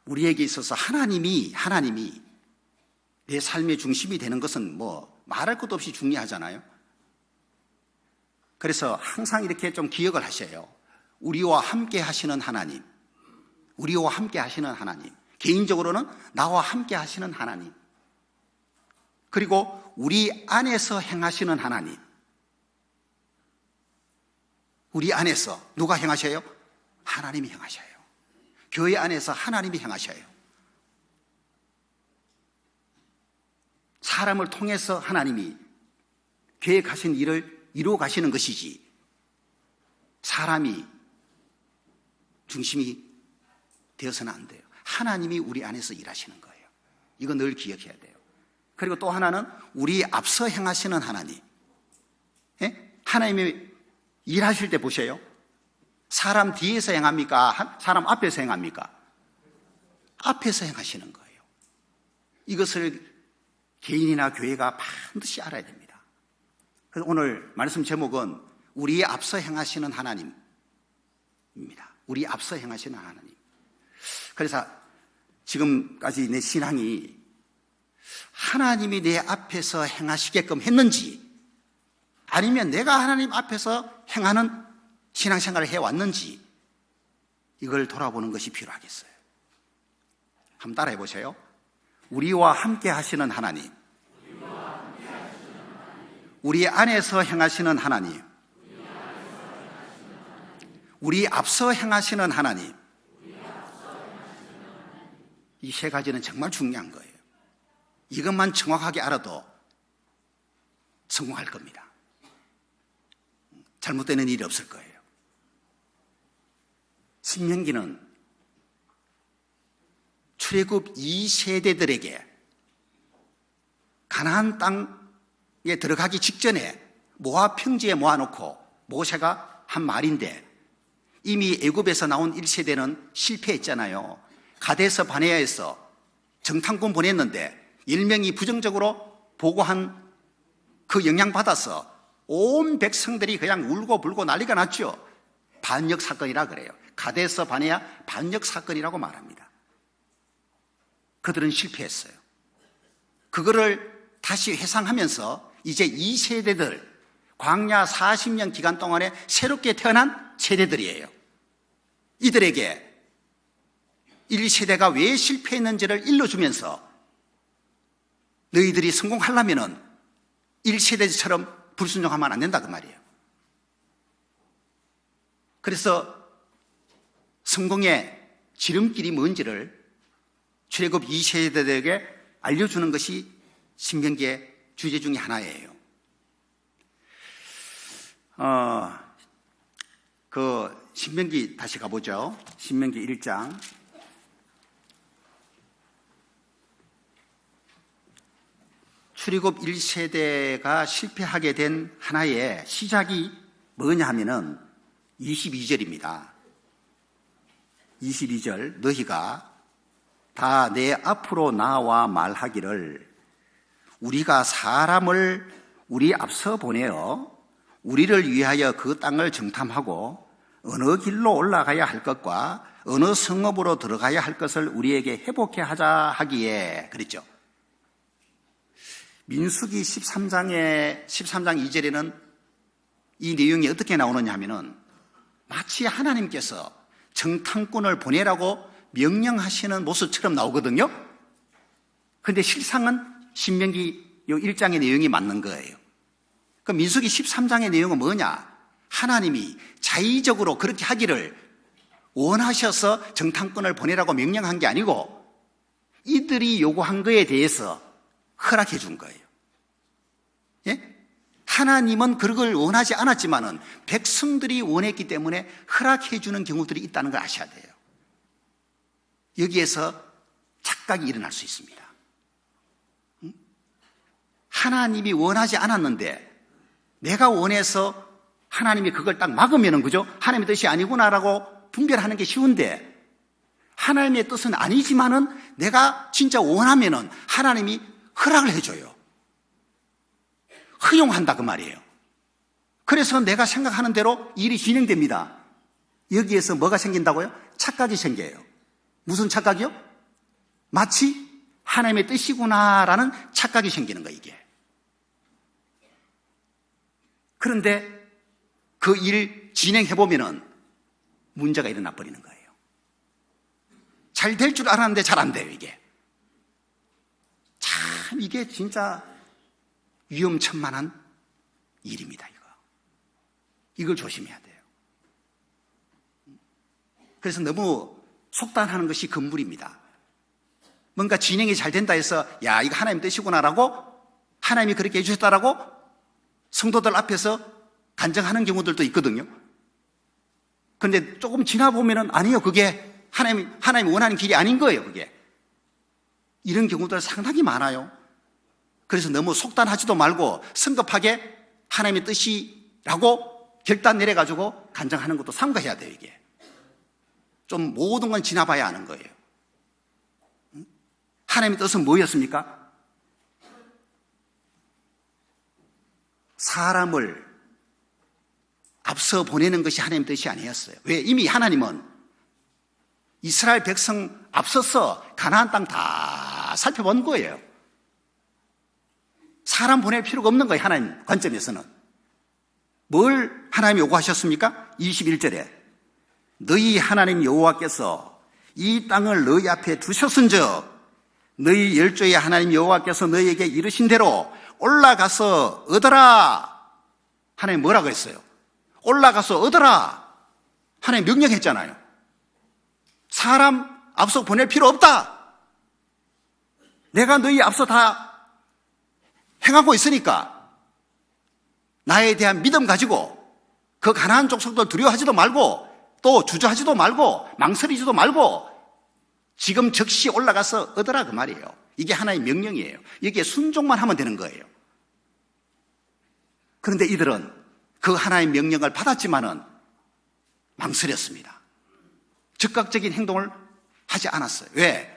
우리에게 있어서 하나님이 내 삶의 중심이 되는 것은 뭐 말할 것도 없이 중요하잖아요. 그래서 항상 이렇게 좀 기억을 하셔요. 우리와 함께 하시는 하나님, 우리와 함께 하시는 하나님, 개인적으로는 나와 함께 하시는 하나님, 그리고 우리 안에서 행하시는 하나님. 우리 안에서 누가 행하셔요? 하나님이 행하셔요. 교회 안에서 하나님이 행하셔요. 사람을 통해서 하나님이 계획하신 일을 이루어 가시는 것이지 사람이 중심이 되어서는 안 돼요. 하나님이 우리 안에서 일하시는 거예요. 이거 늘 기억해야 돼요. 그리고 또 하나는 우리 앞서 행하시는 하나님. 예? 하나님이 일하실 때 보세요. 사람 뒤에서 행합니까? 사람 앞에서 행합니까? 앞에서 행하시는 거예요. 이것을 개인이나 교회가 반드시 알아야 됩니다. 그래서 오늘 말씀 제목은 우리의 앞서 행하시는 하나님입니다. 우리 앞서 행하시는 하나님. 그래서 지금까지 내 신앙이 하나님이 내 앞에서 행하시게끔 했는지 아니면 내가 하나님 앞에서 행하는 신앙생활을 해왔는지 이걸 돌아보는 것이 필요하겠어요. 한번 따라해 보세요. 우리와 함께 하시는 하나님, 우리 안에서 행하시는 하나님, 우리 앞서 행하시는 하나님. 이 세 가지는 정말 중요한 거예요. 이것만 정확하게 알아도 성공할 겁니다. 잘못되는 일이 없을 거예요. 신명기는 출애굽 2세대들에게 가나안 땅에 들어가기 직전에 모압 평지에 모아놓고 모세가 한 말인데 이미 애굽에서 나온 1세대는 실패했잖아요. 가데스 바네아에서 정탐꾼 보냈는데 1명이 부정적으로 보고한 그 영향받아서 온 백성들이 그냥 울고불고 난리가 났죠. 반역 사건이라 그래요. 가데스 바네아 반역 사건이라고 말합니다. 그들은 실패했어요. 그거를 다시 회상하면서 이제 2세대들 광야 40년 기간 동안에 새롭게 태어난 세대들이에요. 이들에게 1세대가 왜 실패했는지를 일러주면서 너희들이 성공하려면 1세대처럼 불순종하면 안 된다 그 말이에요. 그래서 성공의 지름길이 뭔지를 출애굽 2세대들에게 알려주는 것이 신명기의 주제 중에 하나예요. 그 신명기 다시 가보죠. 신명기 1장 출애굽 1세대가 실패하게 된 하나의 시작이 뭐냐 하면은 22절입니다. 22절, 너희가 다 내 앞으로 나와 말하기를 우리가 사람을 우리 앞서 보내어 우리를 위하여 그 땅을 정탐하고 어느 길로 올라가야 할 것과 어느 성읍으로 들어가야 할 것을 우리에게 회복해 하자 하기에 그랬죠. 민수기 13장 2절에는 이 내용이 어떻게 나오느냐 하면은 마치 하나님께서 정탐꾼을 보내라고 명령하시는 모습처럼 나오거든요. 그런데 실상은 신명기 1장의 내용이 맞는 거예요. 그 민수기 13장의 내용은 뭐냐? 하나님이 자의적으로 그렇게 하기를 원하셔서 정탐꾼을 보내라고 명령한 게 아니고 이들이 요구한 거에 대해서 허락해 준 거예요. 예? 하나님은 그걸 원하지 않았지만은 백성들이 원했기 때문에 허락해 주는 경우들이 있다는 걸 아셔야 돼요. 여기에서 착각이 일어날 수 있습니다. 하나님이 원하지 않았는데 내가 원해서 하나님이 그걸 딱 막으면은 그죠? 하나님의 뜻이 아니구나라고 분별하는 게 쉬운데 하나님의 뜻은 아니지만은 내가 진짜 원하면은 하나님이 허락을 해줘요. 허용한다 그 말이에요. 그래서 내가 생각하는 대로 일이 진행됩니다. 여기에서 뭐가 생긴다고요? 착각이 생겨요. 무슨 착각이요? 마치 하나님의 뜻이구나라는 착각이 생기는 거예요, 이게. 그런데 그 일 진행해보면은 문제가 일어나 버리는 거예요. 잘 될 줄 알았는데 잘 안 돼요, 이게. 참, 이게 진짜 위험천만한 일입니다, 이거. 이걸 조심해야 돼요. 그래서 너무 속단하는 것이 금물입니다. 뭔가 진행이 잘 된다 해서 야, 이거 하나님 뜻이구나라고 하나님이 그렇게 해주셨다라고 성도들 앞에서 간증하는 경우들도 있거든요. 그런데 조금 지나보면은 아니요, 그게 하나님이 원하는 길이 아닌 거예요, 그게. 이런 경우들 상당히 많아요. 그래서 너무 속단하지도 말고 성급하게 하나님의 뜻이라고 결단 내려가지고 간증하는 것도 삼가해야 돼요, 이게. 좀 모든 건 지나봐야 하는 거예요. 하나님의 뜻은 뭐였습니까? 사람을 앞서 보내는 것이 하나님의 뜻이 아니었어요. 왜? 이미 하나님은 이스라엘 백성 앞서서 가나안 땅 다 살펴본 거예요. 사람 보낼 필요가 없는 거예요, 하나님 관점에서는. 뭘 하나님이 요구하셨습니까? 21절에 너희 하나님 여호와께서 이 땅을 너희 앞에 두셨은즉 너희 열조의 하나님 여호와께서 너희에게 이르신 대로 올라가서 얻어라. 하나님 뭐라고 했어요? 올라가서 얻어라. 하나님 명령했잖아요. 사람 앞서 보낼 필요 없다. 내가 너희 앞서 다 행하고 있으니까 나에 대한 믿음 가지고 그 가나안 족속들 두려워하지도 말고 또 주저하지도 말고 망설이지도 말고 지금 즉시 올라가서 얻으라 그 말이에요. 이게 하나의 명령이에요. 여기에 순종만 하면 되는 거예요. 그런데 이들은 그 하나의 명령을 받았지만은 망설였습니다. 즉각적인 행동을 하지 않았어요. 왜?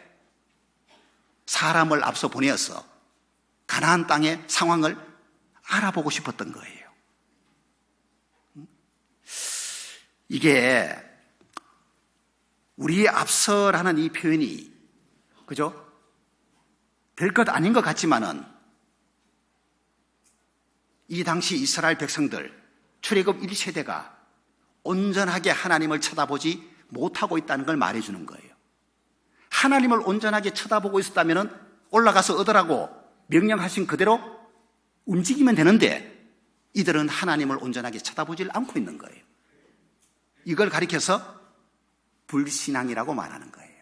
사람을 앞서 보내어서 가나안 땅의 상황을 알아보고 싶었던 거예요. 이게 우리의 앞서라는 이 표현이 그죠? 될 것 아닌 것 같지만은 이 당시 이스라엘 백성들 출애굽 1세대가 온전하게 하나님을 쳐다보지 못하고 있다는 걸 말해주는 거예요. 하나님을 온전하게 쳐다보고 있었다면 올라가서 얻으라고 명령하신 그대로 움직이면 되는데 이들은 하나님을 온전하게 쳐다보질 않고 있는 거예요. 이걸 가리켜서 불신앙이라고 말하는 거예요.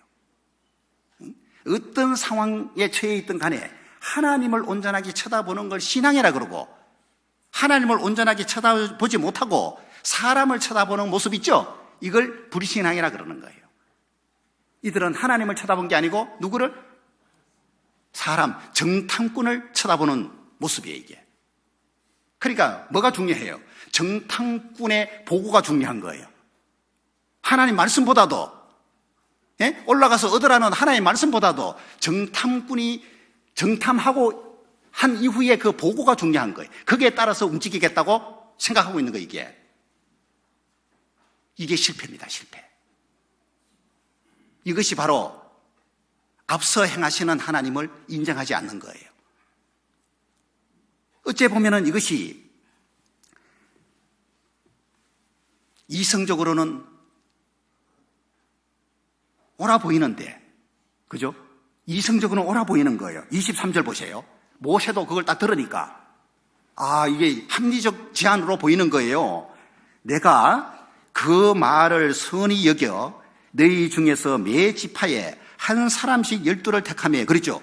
어떤 상황에 처해 있든 간에 하나님을 온전하게 쳐다보는 걸 신앙이라 그러고 하나님을 온전하게 쳐다보지 못하고 사람을 쳐다보는 모습 있죠? 이걸 불신앙이라 그러는 거예요. 이들은 하나님을 쳐다본 게 아니고 누구를? 사람, 정탐꾼을 쳐다보는 모습이에요, 이게. 그러니까 뭐가 중요해요? 정탐꾼의 보고가 중요한 거예요. 하나님 말씀보다도, 예? 올라가서 얻으라는 하나님 말씀보다도 정탐꾼이 정탐하고 한 이후에 그 보고가 중요한 거예요. 거기에 따라서 움직이겠다고 생각하고 있는 거예요, 이게. 이게 실패입니다, 실패. 이것이 바로 앞서 행하시는 하나님을 인정하지 않는 거예요. 어째 보면은 이것이 이성적으로는 옳아 보이는데, 그죠? 이성적으로는 옳아 보이는 거예요. 23절 보세요. 모세도 그걸 딱 들으니까, 이게 합리적 제안으로 보이는 거예요. 내가 그 말을 선히 여겨 너희 중에서 매 지파에 한 사람씩 12를 택하며, 그렇죠?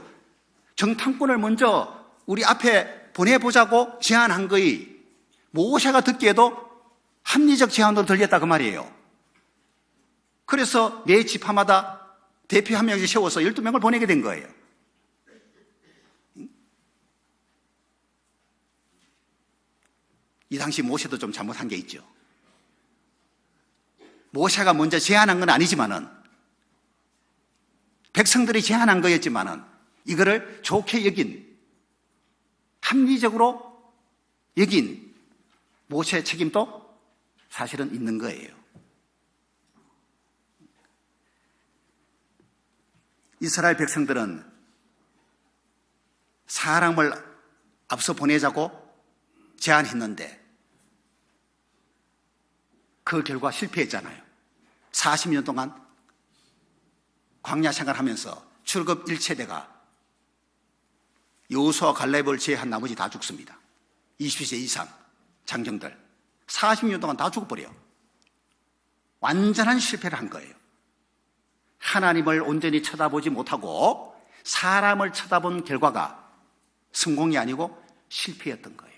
정탐꾼을 먼저 우리 앞에 보내보자고 제안한 거의 모세가 듣기에도 합리적 제안으로 들렸다 그 말이에요. 그래서 매 지파마다 대표 한 명씩 세워서 12명을 보내게 된 거예요. 이 당시 모세도 좀 잘못한 게 있죠. 모세가 먼저 제안한 건 아니지만은, 백성들이 제안한 거였지만은 이거를 좋게 여긴, 합리적으로 여긴 모세의 책임도 사실은 있는 거예요. 이스라엘 백성들은 사람을 앞서 보내자고 제안했는데 그 결과 실패했잖아요. 40년 동안 광야 생활하면서 출급 1체대가 여호수아와 갈렙을 제외한 나머지 다 죽습니다. 20세 이상 장정들 40년 동안 다 죽어버려요. 완전한 실패를 한 거예요. 하나님을 온전히 쳐다보지 못하고 사람을 쳐다본 결과가 성공이 아니고 실패였던 거예요.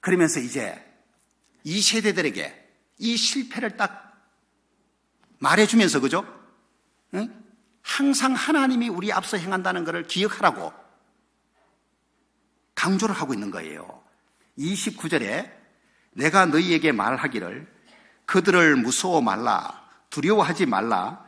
그러면서 이제 이 세대들에게 이 실패를 딱 말해주면서, 그죠? 응? 항상 하나님이 우리 앞서 행한다는 것을 기억하라고 강조를 하고 있는 거예요. 29절에 내가 너희에게 말하기를 그들을 무서워 말라, 두려워하지 말라.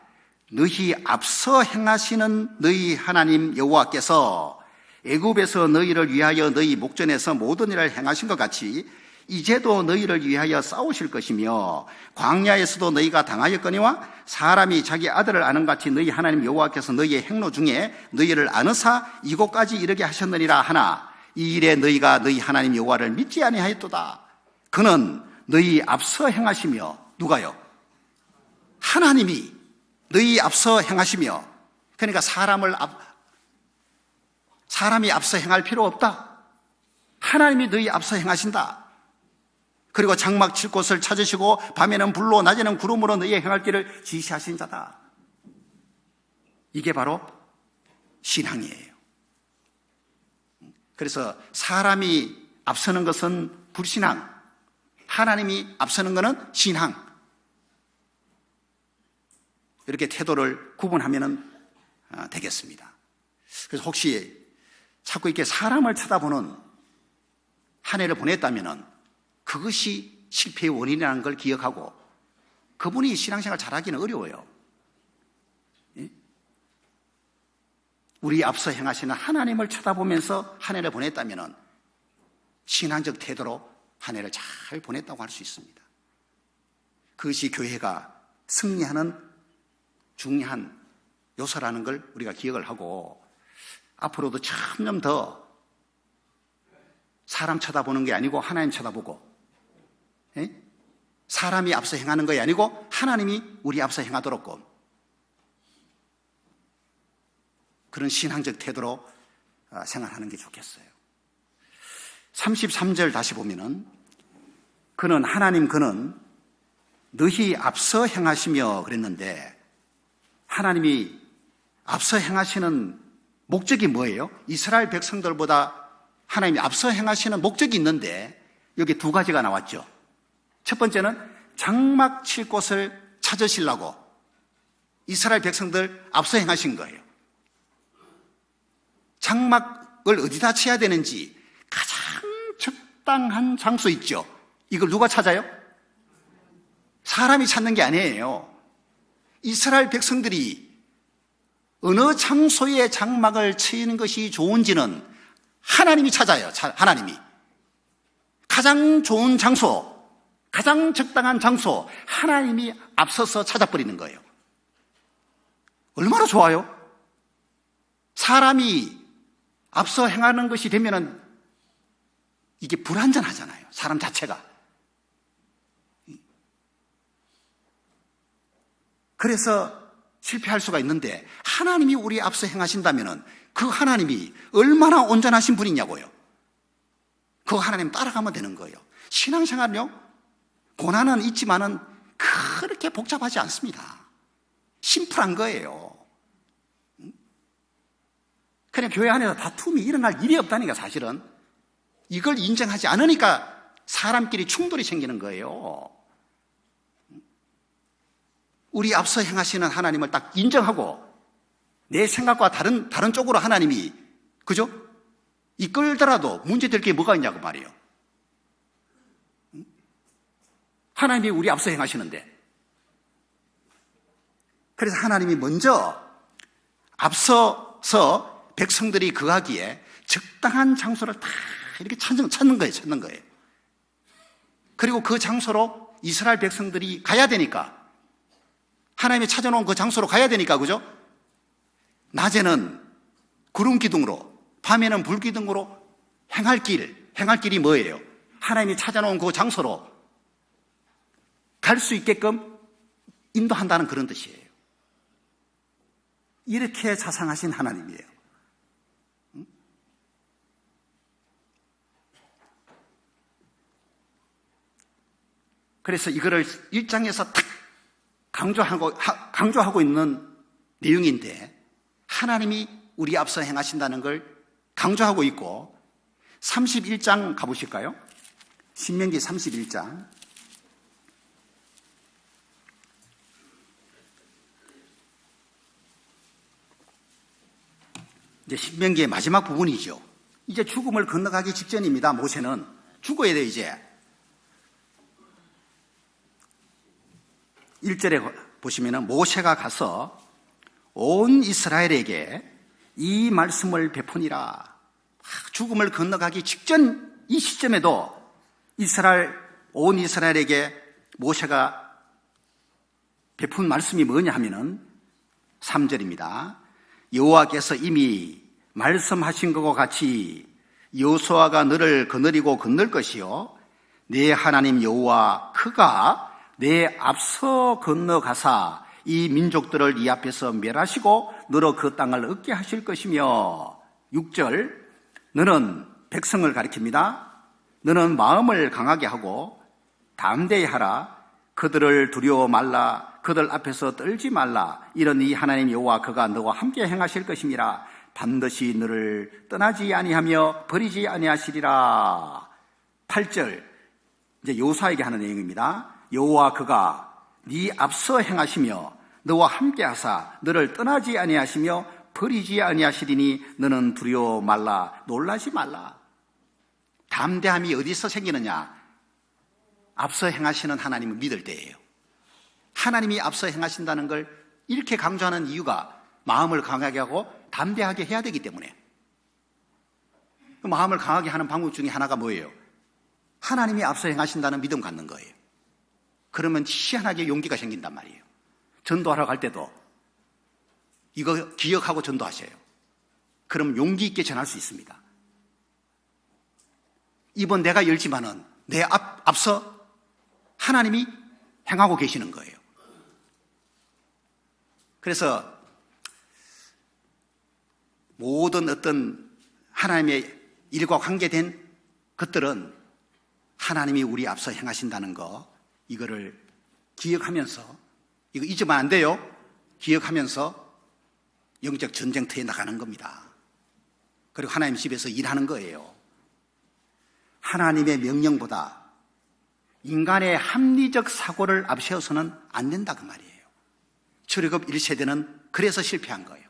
너희 앞서 행하시는 너희 하나님 여호와께서 애굽에서 너희를 위하여 너희 목전에서 모든 일을 행하신 것 같이 이제도 너희를 위하여 싸우실 것이며, 광야에서도 너희가 당하였거니와 사람이 자기 아들을 아는 같이 너희 하나님 여호와께서 너희의 행로 중에 너희를 아느사 이곳까지 이르게 하셨느니라 하나, 이 일에 너희가 너희 하나님 여호와를 믿지 아니하였도다. 그는 너희 앞서 행하시며, 누가요? 하나님이 너희 앞서 행하시며, 그러니까 사람이 앞서 행할 필요 없다. 하나님이 너희 앞서 행하신다. 그리고 장막 칠 곳을 찾으시고 밤에는 불로 낮에는 구름으로 너희의 행할 길을 지시하신 자다. 이게 바로 신앙이에요. 그래서 사람이 앞서는 것은 불신앙, 하나님이 앞서는 것은 신앙. 이렇게 태도를 구분하면 되겠습니다. 그래서 혹시 자꾸 이렇게 사람을 쳐다보는 한 해를 보냈다면 그것이 실패의 원인이라는 걸 기억하고, 그분이 신앙생활 잘하기는 어려워요. 우리 앞서 행하시는 하나님을 쳐다보면서 한 해를 보냈다면 신앙적 태도로 한 해를 잘 보냈다고 할 수 있습니다. 그것이 교회가 승리하는 중요한 요소라는 걸 우리가 기억을 하고, 앞으로도 점점 더 사람 쳐다보는 게 아니고 하나님 쳐다보고, 사람이 앞서 행하는 것이 아니고 하나님이 우리 앞서 행하도록 그런 신앙적 태도로 생활하는 게 좋겠어요. 33절 다시 보면은 그는 너희 앞서 행하시며 그랬는데, 하나님이 앞서 행하시는 목적이 뭐예요? 이스라엘 백성들보다 하나님이 앞서 행하시는 목적이 있는데 여기 두 가지가 나왔죠. 첫 번째는 장막 칠 곳을 찾으시려고 이스라엘 백성들 앞서 행하신 거예요. 장막을 어디다 쳐야 되는지 가장 적당한 장소 있죠. 이걸 누가 찾아요? 사람이 찾는 게 아니에요. 이스라엘 백성들이 어느 장소에 장막을 치는 것이 좋은지는 하나님이 찾아요. 하나님이. 가장 좋은 장소, 가장 적당한 장소, 하나님이 앞서서 찾아버리는 거예요. 얼마나 좋아요? 사람이 앞서 행하는 것이 되면은 이게 불완전하잖아요. 사람 자체가. 그래서 실패할 수가 있는데 하나님이 우리 앞서 행하신다면은 그 하나님이 얼마나 온전하신 분이냐고요. 그 하나님 따라가면 되는 거예요. 신앙생활은요, 고난은 있지만은 그렇게 복잡하지 않습니다. 심플한 거예요. 그냥 교회 안에서 다툼이 일어날 일이 없다니까, 사실은. 이걸 인정하지 않으니까 사람끼리 충돌이 생기는 거예요. 우리 앞서 행하시는 하나님을 딱 인정하고 내 생각과 다른 쪽으로 하나님이, 그죠? 이끌더라도 문제될 게 뭐가 있냐고 말이에요. 하나님이 우리 앞서 행하시는데. 그래서 하나님이 먼저 앞서서 백성들이 거하기에 적당한 장소를 다 이렇게 찾는 거예요. 그리고 그 장소로 이스라엘 백성들이 가야 되니까, 하나님이 찾아놓은 그 장소로 가야 되니까, 그죠? 낮에는 구름 기둥으로, 밤에는 불 기둥으로 행할 길이 뭐예요? 하나님이 찾아놓은 그 장소로 갈 수 있게끔 인도한다는 그런 뜻이에요. 이렇게 자상하신 하나님이에요. 그래서 이거를 1장에서 탁 강조하고 있는 내용인데, 하나님이 우리 앞서 행하신다는 걸 강조하고 있고, 31장 가보실까요? 신명기 31장. 이제 신명기의 마지막 부분이죠. 이제 죽음을 건너가기 직전입니다. 모세는 죽어야 돼요, 이제. 1절에 보시면은 모세가 가서 온 이스라엘에게 이 말씀을 베푸니라. 죽음을 건너가기 직전 이 시점에도 온 이스라엘에게 모세가 베푼 말씀이 뭐냐 하면은 3절입니다. 여호와께서 이미 말씀하신 것과 같이 여호수아가 너를 거느리고 건널 것이요 내 하나님 여호와 그가 내 앞서 건너가사 이 민족들을 이 앞에서 멸하시고 너로 그 땅을 얻게 하실 것이며, 6절 너는 백성을 가리킵니다. 너는 마음을 강하게 하고 담대히 하라. 그들을 두려워 말라. 그들 앞에서 떨지 말라. 이러니 하나님 여호와 그가 너와 함께 행하실 것임이라. 반드시 너를 떠나지 아니하며 버리지 아니하시리라. 8절 이제 여호수아에게 하는 내용입니다. 여호와 그가 네 앞서 행하시며 너와 함께 하사 너를 떠나지 아니하시며 버리지 아니하시리니 너는 두려워 말라. 놀라지 말라. 담대함이 어디서 생기느냐? 앞서 행하시는 하나님을 믿을 때예요. 하나님이 앞서 행하신다는 걸 이렇게 강조하는 이유가 마음을 강하게 하고 담대하게 해야 되기 때문에. 마음을 강하게 하는 방법 중에 하나가 뭐예요? 하나님이 앞서 행하신다는 믿음 갖는 거예요. 그러면 희한하게 용기가 생긴단 말이에요. 전도하러 갈 때도 이거 기억하고 전도하셔요. 그럼 용기 있게 전할 수 있습니다. 이번 내가 열지만은 내 앞서 하나님이 행하고 계시는 거예요. 그래서 모든 어떤 하나님의 일과 관계된 것들은 하나님이 우리 앞서 행하신다는 거, 이거를 기억하면서, 이거 잊으면 안 돼요. 기억하면서 영적 전쟁터에 나가는 겁니다. 그리고 하나님 집에서 일하는 거예요. 하나님의 명령보다 인간의 합리적 사고를 앞세워서는 안 된다 그 말이에요. 출애굽 1세대는 그래서 실패한 거예요.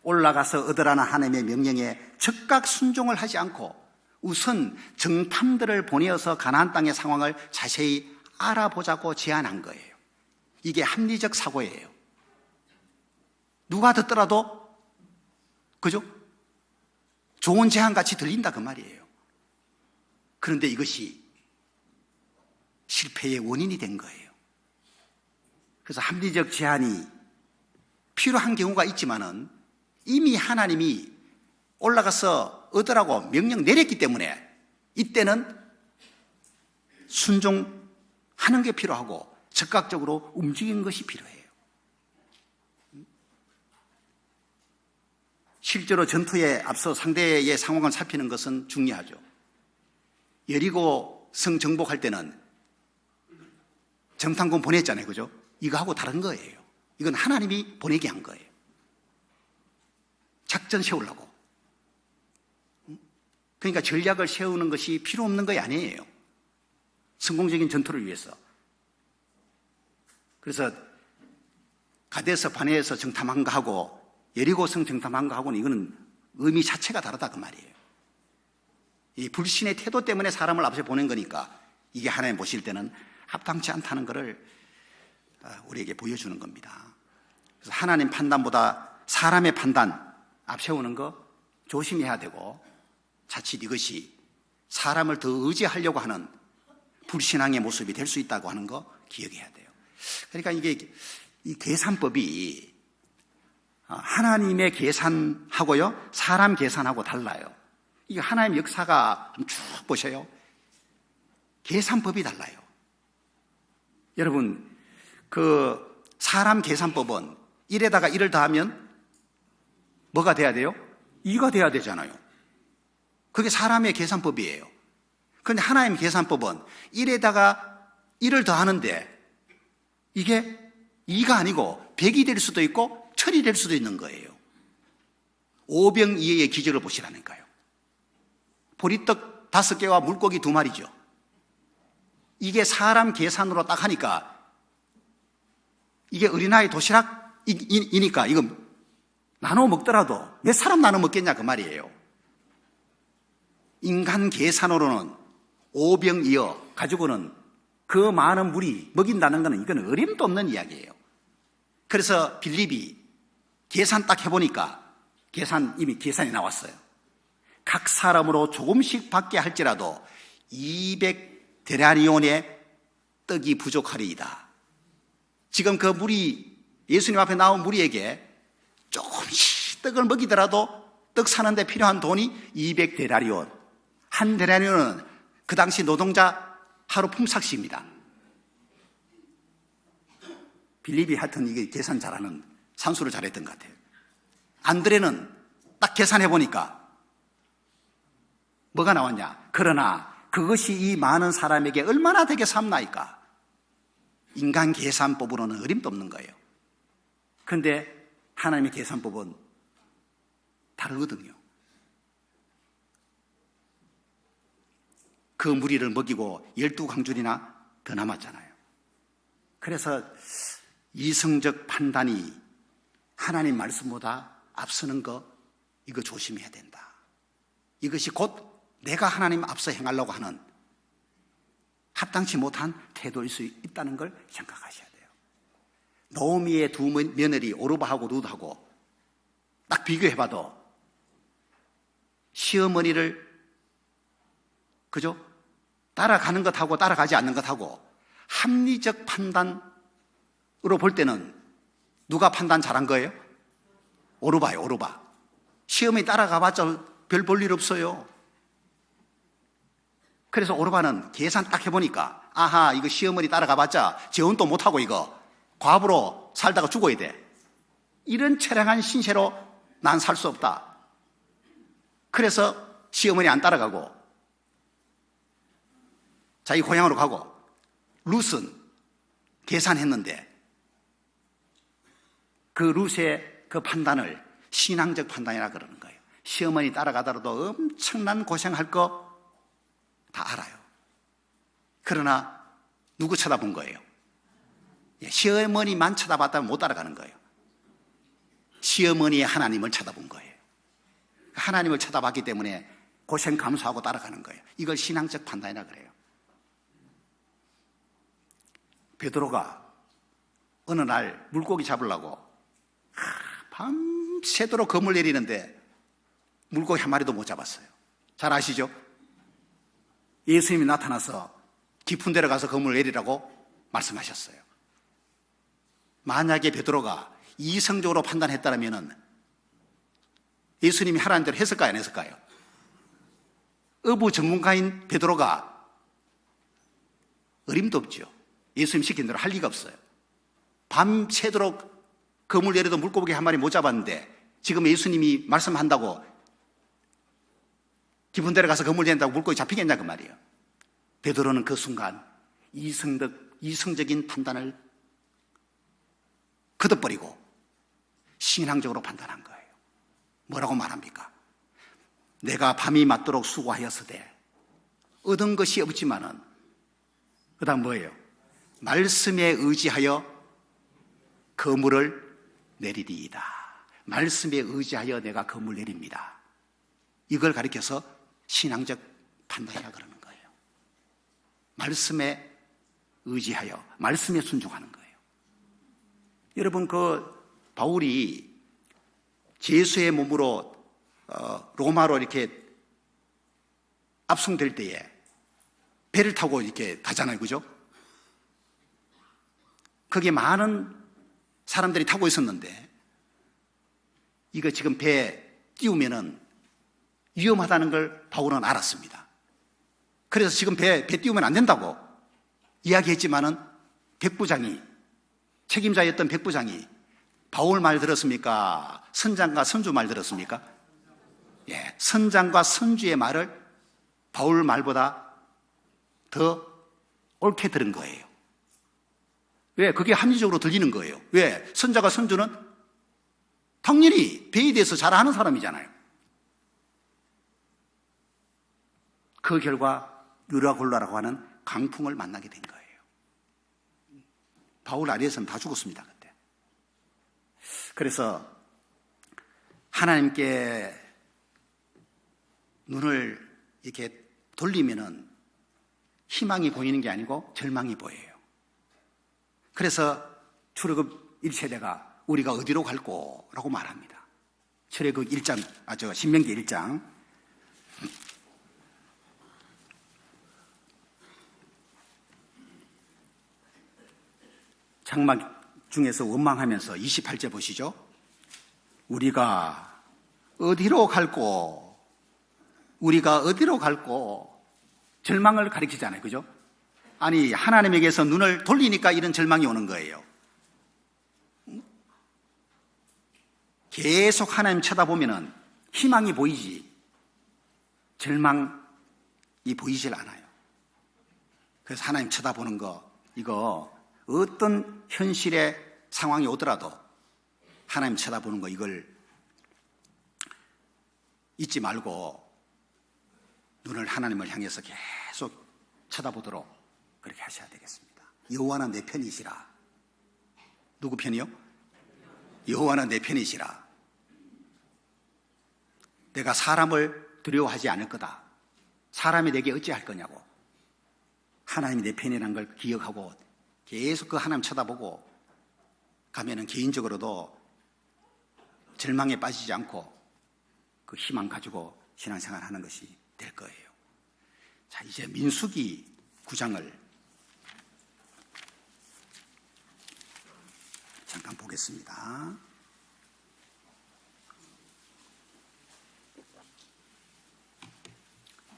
올라가서 얻으라는 하나님의 명령에 즉각 순종을 하지 않고 우선 정탐들을 보내어서 가나안 땅의 상황을 자세히 알아보자고 제안한 거예요. 이게 합리적 사고예요. 누가 듣더라도 그죠? 좋은 제안같이 들린다 그 말이에요. 그런데 이것이 실패의 원인이 된 거예요. 그래서 합리적 제안이 필요한 경우가 있지만은 이미 하나님이 올라가서 얻으라고 명령 내렸기 때문에 이때는 순종하는 게 필요하고 즉각적으로 움직이는 것이 필요해요. 실제로 전투에 앞서 상대의 상황을 살피는 것은 중요하죠. 여리고 성 정복할 때는 정탐꾼 보냈잖아요. 그죠? 이거하고 다른 거예요. 이건 하나님이 보내게 한 거예요. 작전 세우려고. 그러니까 전략을 세우는 것이 필요 없는 것이 아니에요. 성공적인 전투를 위해서. 그래서 가데스 바네에서 정탐한 거하고 여리고성 정탐한 거하고는 이거는 의미 자체가 다르다 그 말이에요. 이 불신의 태도 때문에 사람을 앞에 보낸 거니까 이게 하나님 보실 때는 합당치 않다는 것을 우리에게 보여주는 겁니다. 그래서 하나님 판단보다 사람의 판단 앞세우는 거 조심해야 되고 자칫 이것이 사람을 더 의지하려고 하는 불신앙의 모습이 될 수 있다고 하는 거 기억해야 돼요. 그러니까 이게 이 계산법이 하나님의 계산하고요 사람 계산하고 달라요. 이게 하나님 역사가 쭉 보셔요. 계산법이 달라요. 여러분 그 사람 계산법은 1에다가 1을 더하면 뭐가 돼야 돼요? 2가 돼야 되잖아요. 그게 사람의 계산법이에요. 그런데 하나님 계산법은 1에다가 1을 더하는데 이게 2가 아니고 100이 될 수도 있고 1000이 될 수도 있는 거예요. 오병이어의 기적을 보시라니까요. 보리떡 5개와 물고기 2마리죠. 이게 사람 계산으로 딱 하니까 이게 어린아이 도시락이니까 이거 나눠 먹더라도 몇 사람 나눠 먹겠냐 그 말이에요. 인간 계산으로는 오병이어 가지고는 그 많은 물이 먹인다는 것은 이건 어림도 없는 이야기예요. 그래서 빌립이 계산 딱 해보니까 이미 계산이 나왔어요. 각 사람으로 조금씩 받게 할지라도 200데나리온의 떡이 부족하리이다. 지금 그 무리 예수님 앞에 나온 무리에게 조금씩 떡을 먹이더라도 떡 사는데 필요한 돈이 200데나리온. 한 데나리온은 그 당시 노동자 하루 품삯입니다. 빌립이 하여튼 이게 계산 잘하는 산수를 잘했던 것 같아요. 안드레는 딱 계산해 보니까 뭐가 나왔냐? 그러나 그것이 이 많은 사람에게 얼마나 되게 삼나이까? 인간 계산법으로는 어림도 없는 거예요. 그런데 하나님의 계산법은 다르거든요. 그 무리를 먹이고 12광줄이나 더 남았잖아요. 그래서 이성적 판단이 하나님 말씀보다 앞서는 거 이거 조심해야 된다. 이것이 곧 내가 하나님 앞서 행하려고 하는 합당치 못한 태도일 수 있다는 걸 생각하셔야 돼요. 노미의 두 며느리 오르바하고 룻하고 딱 비교해봐도 시어머니를 그죠? 따라가는 것하고 따라가지 않는 것하고 합리적 판단으로 볼 때는 누가 판단 잘한 거예요? 오르바예요, 오르바. 시어머니 따라가봤자 별 볼 일 없어요. 그래서 오르바는 계산 딱 해보니까 아하 이거 시어머니 따라가봤자 재혼도 못하고 이거 과부로 살다가 죽어야 돼. 이런 처량한 신세로 난 살 수 없다. 그래서 시어머니 안 따라가고 자기 고향으로 가고 룻은 계산했는데 그 룻의 그 판단을 신앙적 판단이라 그러는 거예요. 시어머니 따라가더라도 엄청난 고생할 거 다 알아요. 그러나 누구 쳐다본 거예요? 시어머니만 쳐다봤다면 못 따라가는 거예요. 시어머니의 하나님을 쳐다본 거예요. 하나님을 쳐다봤기 때문에 고생 감수하고 따라가는 거예요. 이걸 신앙적 판단이라 그래요. 베드로가 어느 날 물고기 잡으려고 밤새도록 검을 내리는데 물고기 한 마리도 못 잡았어요. 잘 아시죠? 예수님이 나타나서 깊은 데로 가서 검을 내리라고 말씀하셨어요. 만약에 베드로가 이성적으로 판단했다면 예수님이 하라는 대로 했을까요? 안 했을까요? 어부 전문가인 베드로가 어림도 없죠. 예수님 시킨 대로 할 리가 없어요. 밤새도록 검을 내려도 물고기 한 마리 못 잡았는데 지금 예수님이 말씀한다고 깊은 데로 가서 검을 낸다고 물고기 잡히겠냐 그 말이에요. 베드로는 그 순간 이성적인 판단을 거둬버리고 신앙적으로 판단한 거예요. 뭐라고 말합니까? 내가 밤이 맞도록 수고하였으되 얻은 것이 없지만은 그 다음 뭐예요? 말씀에 의지하여 그물을 내리리이다. 말씀에 의지하여 내가 그물 내립니다. 이걸 가리켜서 신앙적 판단이라 그러는 거예요. 말씀에 의지하여 말씀에 순종하는 거예요. 여러분 바울이 제수의 몸으로 로마로 이렇게 압송될 때에 배를 타고 이렇게 가잖아요, 그죠? 거기에 많은 사람들이 타고 있었는데 이거 지금 배 띄우면은 위험하다는 걸 바울은 알았습니다. 그래서 지금 배 띄우면 안 된다고 이야기했지만은 책임자였던 백부장이 바울 말 들었습니까? 선장과 선주 말 들었습니까? 예, 선장과 선주의 말을 바울 말보다 더 옳게 들은 거예요. 왜? 그게 합리적으로 들리는 거예요. 왜? 선자가 선주는 당연히 배에 대해서 잘 아는 사람이잖아요. 그 결과 유라굴라라고 하는 강풍을 만나게 된 거예요. 바울 아래에서는 다 죽었습니다, 그때. 그래서 하나님께 눈을 이렇게 돌리면은 희망이 보이는 게 아니고 절망이 보여요. 그래서 출애굽 1세대가 우리가 어디로 갈꼬? 라고 말합니다. 출애굽 1장, 신명기 1장. 장막 중에서 원망하면서 28절 보시죠. 우리가 어디로 갈꼬? 우리가 어디로 갈꼬? 절망을 가리키잖아요, 그죠? 아니, 하나님에게서 눈을 돌리니까 이런 절망이 오는 거예요. 계속 하나님 쳐다보면은 희망이 보이지 절망이 보이질 않아요. 그래서 하나님 쳐다보는 거, 이거 어떤 현실의 상황이 오더라도 하나님 쳐다보는 거, 이걸 잊지 말고 눈을 하나님을 향해서 계속 쳐다보도록 그렇게 하셔야 되겠습니다. 여호와는 내 편이시라. 누구 편이요? 여호와는 내 편이시라. 내가 사람을 두려워하지 않을 거다. 사람이 내게 어찌할 거냐고. 하나님이 내 편이라는 걸 기억하고 계속 그 하나님 쳐다보고 가면은 개인적으로도 절망에 빠지지 않고 그 희망 가지고 신앙생활 하는 것이 될 거예요. 자, 이제 민수기 9장을 잠깐 보겠습니다.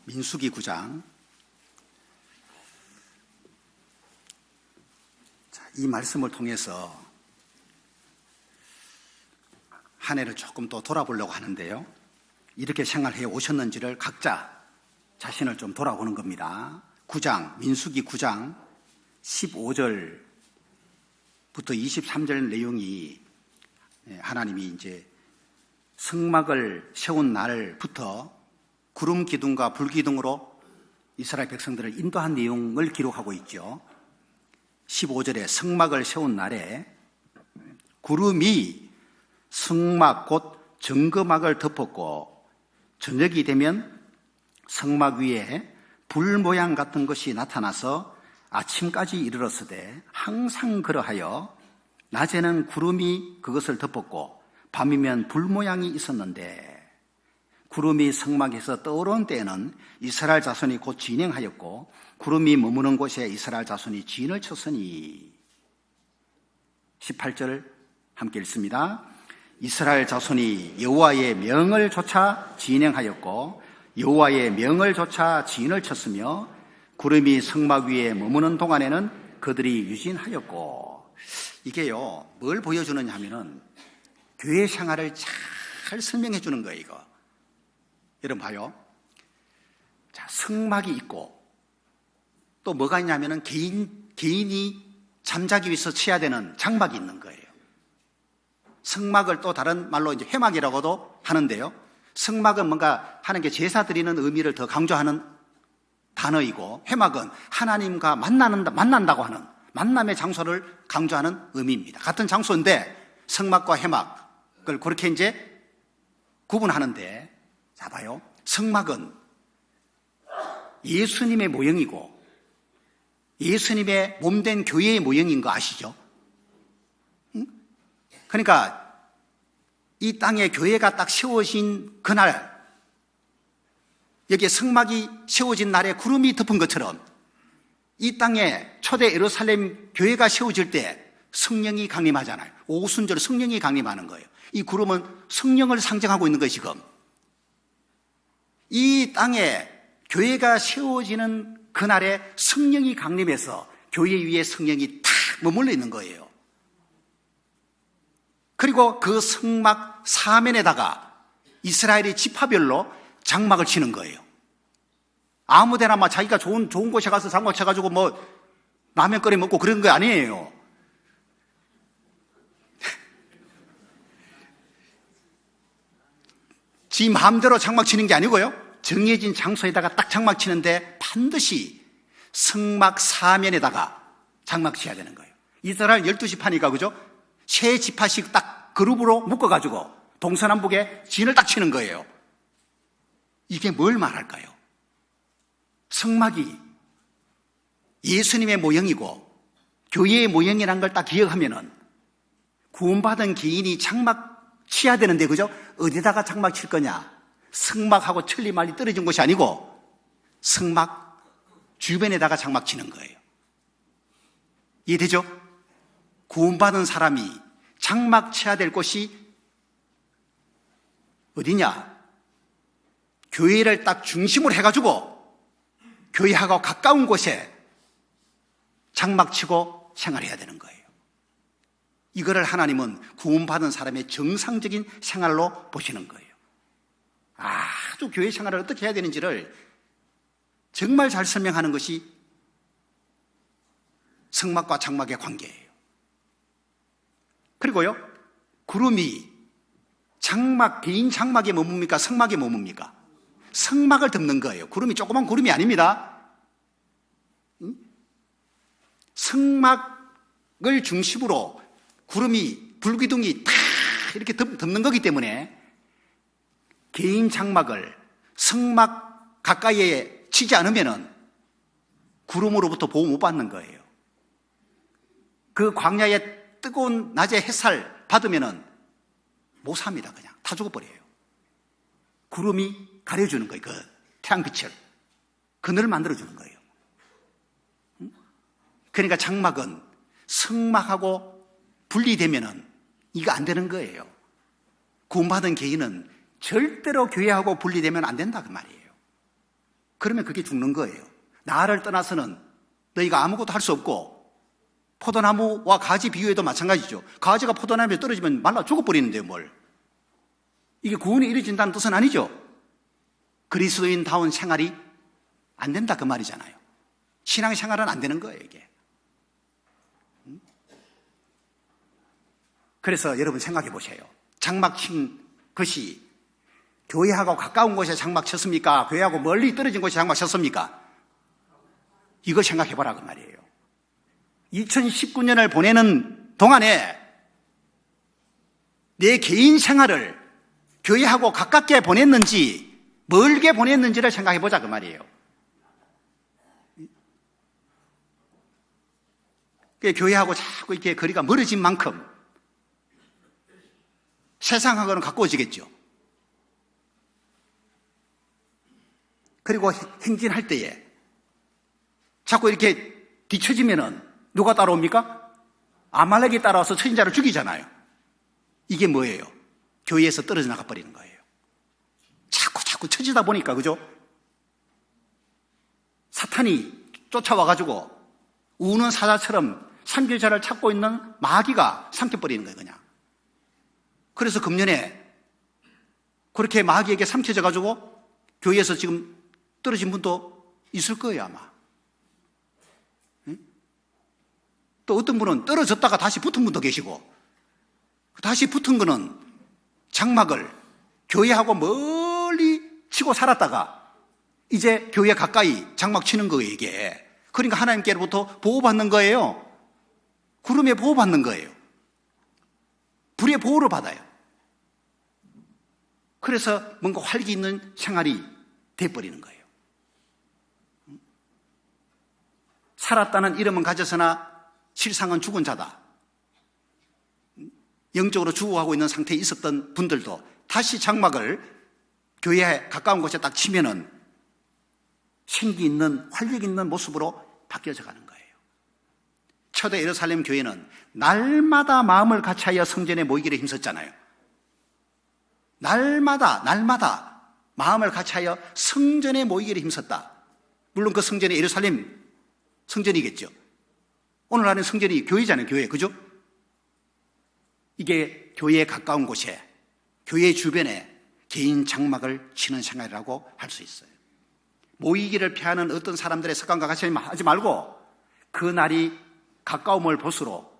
민수기 9장. 자, 이 말씀을 통해서 한 해를 조금 또 돌아보려고 하는데요. 이렇게 생활해 오셨는지를 각자 자신을 좀 돌아보는 겁니다. 9장, 민수기 9장 15절부터 23절 내용이 하나님이 이제 성막을 세운 날부터 구름 기둥과 불 기둥으로 이스라엘 백성들을 인도한 내용을 기록하고 있죠. 15절에 성막을 세운 날에 구름이 성막 곧 정거막을 덮었고 저녁이 되면 성막 위에 불 모양 같은 것이 나타나서 아침까지 이르렀으되 항상 그러하여 낮에는 구름이 그것을 덮었고 밤이면 불 모양이 있었는데 구름이 성막에서 떠오른 때에는 이스라엘 자손이 곧 진행하였고 구름이 머무는 곳에 이스라엘 자손이 진을 쳤으니 18절 함께 읽습니다. 이스라엘 자손이 여호와의 명을 조차 진행하였고 여호와의 명을 조차 진을 쳤으며 구름이 성막 위에 머무는 동안에는 그들이 유진하였고 이게요 뭘 보여주느냐 하면은 교회 생활을 잘 설명해 주는 거예요. 이거 여러분 봐요. 자, 성막이 있고 또 뭐가 있냐면은 개인이 잠자기 위해서 쳐야 되는 장막이 있는 거예요. 성막을 또 다른 말로 이제 회막이라고도 하는데요. 성막은 뭔가 하는 게 제사 드리는 의미를 더 강조하는 단어이고 회막은 하나님과 만난다고 하는 만남의 장소를 강조하는 의미입니다. 같은 장소인데 성막과 회막을 그렇게 이제 구분하는데 자 봐요. 성막은 예수님의 모형이고 예수님의 몸된 교회의 모형인 거 아시죠? 그러니까 이 땅에 교회가 딱 세워진 그날 여기에 성막이 세워진 날에 구름이 덮은 것처럼 이 땅에 초대 예루살렘 교회가 세워질 때 성령이 강림하잖아요. 오순절 성령이 강림하는 거예요. 이 구름은 성령을 상징하고 있는 거예요. 지금 이 땅에 교회가 세워지는 그날에 성령이 강림해서 교회 위에 성령이 탁 머물러 있는 거예요. 그리고 그 성막 사면에다가 이스라엘의 지파별로 장막을 치는 거예요. 아무데나 막 자기가 좋은 곳에 가서 장막 쳐가지고 뭐 라면 끓여 먹고 그런 거 아니에요. 지 마음대로 장막 치는 게 아니고요. 정해진 장소에다가 딱 장막 치는데 반드시 성막 사면에다가 장막 쳐야 되는 거예요. 이스라엘 12지파니까 그죠? 세 지파씩 딱 그룹으로 묶어가지고 동서남북에 진을 딱 치는 거예요. 이게 뭘 말할까요? 성막이 예수님의 모형이고 교회의 모형이라는 걸 딱 기억하면은 구원받은 개인이 장막 치야 되는데 그죠? 어디다가 장막 칠 거냐? 성막하고 천리말리 떨어진 곳이 아니고 성막 주변에다가 장막 치는 거예요. 이해되죠? 구원받은 사람이 장막 쳐야 될 곳이 어디냐? 교회를 딱 중심으로 해가지고 교회하고 가까운 곳에 장막 치고 생활해야 되는 거예요. 이거를 하나님은 구원받은 사람의 정상적인 생활로 보시는 거예요. 아주 교회 생활을 어떻게 해야 되는지를 정말 잘 설명하는 것이 성막과 장막의 관계예요. 그리고요, 구름이 장막, 개인 장막에 머뭅니까? 성막에 머뭅니까? 성막을 덮는 거예요. 구름이 조그만 구름이 아닙니다. 성막을 중심으로 구름이, 불기둥이 다 이렇게 덮는 거기 때문에 개인 장막을 성막 가까이에 치지 않으면은 구름으로부터 보호 못 받는 거예요. 그 광야의 뜨거운 낮의 햇살 받으면은 못 삽니다. 그냥 타 죽어버려요. 구름이 가려주는 거예요. 그 태양빛을. 그늘을 만들어주는 거예요. 그러니까 장막은 성막하고 분리되면은 이거 안 되는 거예요. 구원받은 개인은 절대로 교회하고 분리되면 안 된다 그 말이에요. 그러면 그게 죽는 거예요. 나를 떠나서는 너희가 아무것도 할 수 없고 포도나무와 가지 비유에도 마찬가지죠. 가지가 포도나무에 떨어지면 말라 죽어버리는데요, 뭘. 이게 구원이 이루어진다는 뜻은 아니죠. 그리스도인다운 생활이 안 된다 그 말이잖아요. 신앙생활은 안 되는 거예요, 이게. 그래서 여러분 생각해 보세요. 장막 친 것이 교회하고 가까운 곳에 장막 쳤습니까? 교회하고 멀리 떨어진 곳에 장막 쳤습니까? 이거 생각해 보라 그 말이에요. 2019년을 보내는 동안에 내 개인 생활을 교회하고 가깝게 보냈는지 멀게 보냈는지를 생각해 보자 그 말이에요. 교회하고 자꾸 이렇게 거리가 멀어진 만큼 세상하고는 가까워지겠죠. 그리고 행진할 때에 자꾸 이렇게 뒤처지면은 누가 따라옵니까? 아말렉이 따라와서 선지자를 죽이잖아요. 이게 뭐예요? 교회에서 떨어져 나가 버리는 거예요. 자꾸 처지다 보니까, 그죠? 사탄이 쫓아와가지고 우는 사자처럼 삼킬자를 찾고 있는 마귀가 삼켜버리는 거예요, 그냥. 그래서 금년에 그렇게 마귀에게 삼켜져가지고 교회에서 지금 떨어진 분도 있을 거예요, 아마. 응? 또 어떤 분은 떨어졌다가 다시 붙은 분도 계시고, 다시 붙은 거는 장막을 교회하고 멀리 치고 살았다가 이제 교회 가까이 장막 치는 거예요, 이게. 그러니까 하나님께로부터 보호받는 거예요. 구름에 보호받는 거예요. 불의 보호를 받아요. 그래서 뭔가 활기 있는 생활이 돼버리는 거예요. 살았다는 이름은 가졌으나 실상은 죽은 자다. 영적으로 죽어가고 있는 상태에 있었던 분들도 다시 장막을 교회에 가까운 곳에 딱 치면은 생기 있는 활력 있는 모습으로 바뀌어져 가는 거예요. 초대 예루살렘 교회는 날마다 마음을 같이하여 성전에 모이기를 힘썼잖아요. 날마다 마음을 같이하여 성전에 모이기를 힘썼다. 물론 그 성전이 예루살렘 성전이겠죠. 오늘 하는 성전이 교회잖아요, 교회. 그죠? 이게 교회에 가까운 곳에, 교회 주변에 개인 장막을 치는 생활이라고 할 수 있어요. 모이기를 피하는 어떤 사람들의 습관과 같이 하지 말고 그 날이 가까움을 볼수록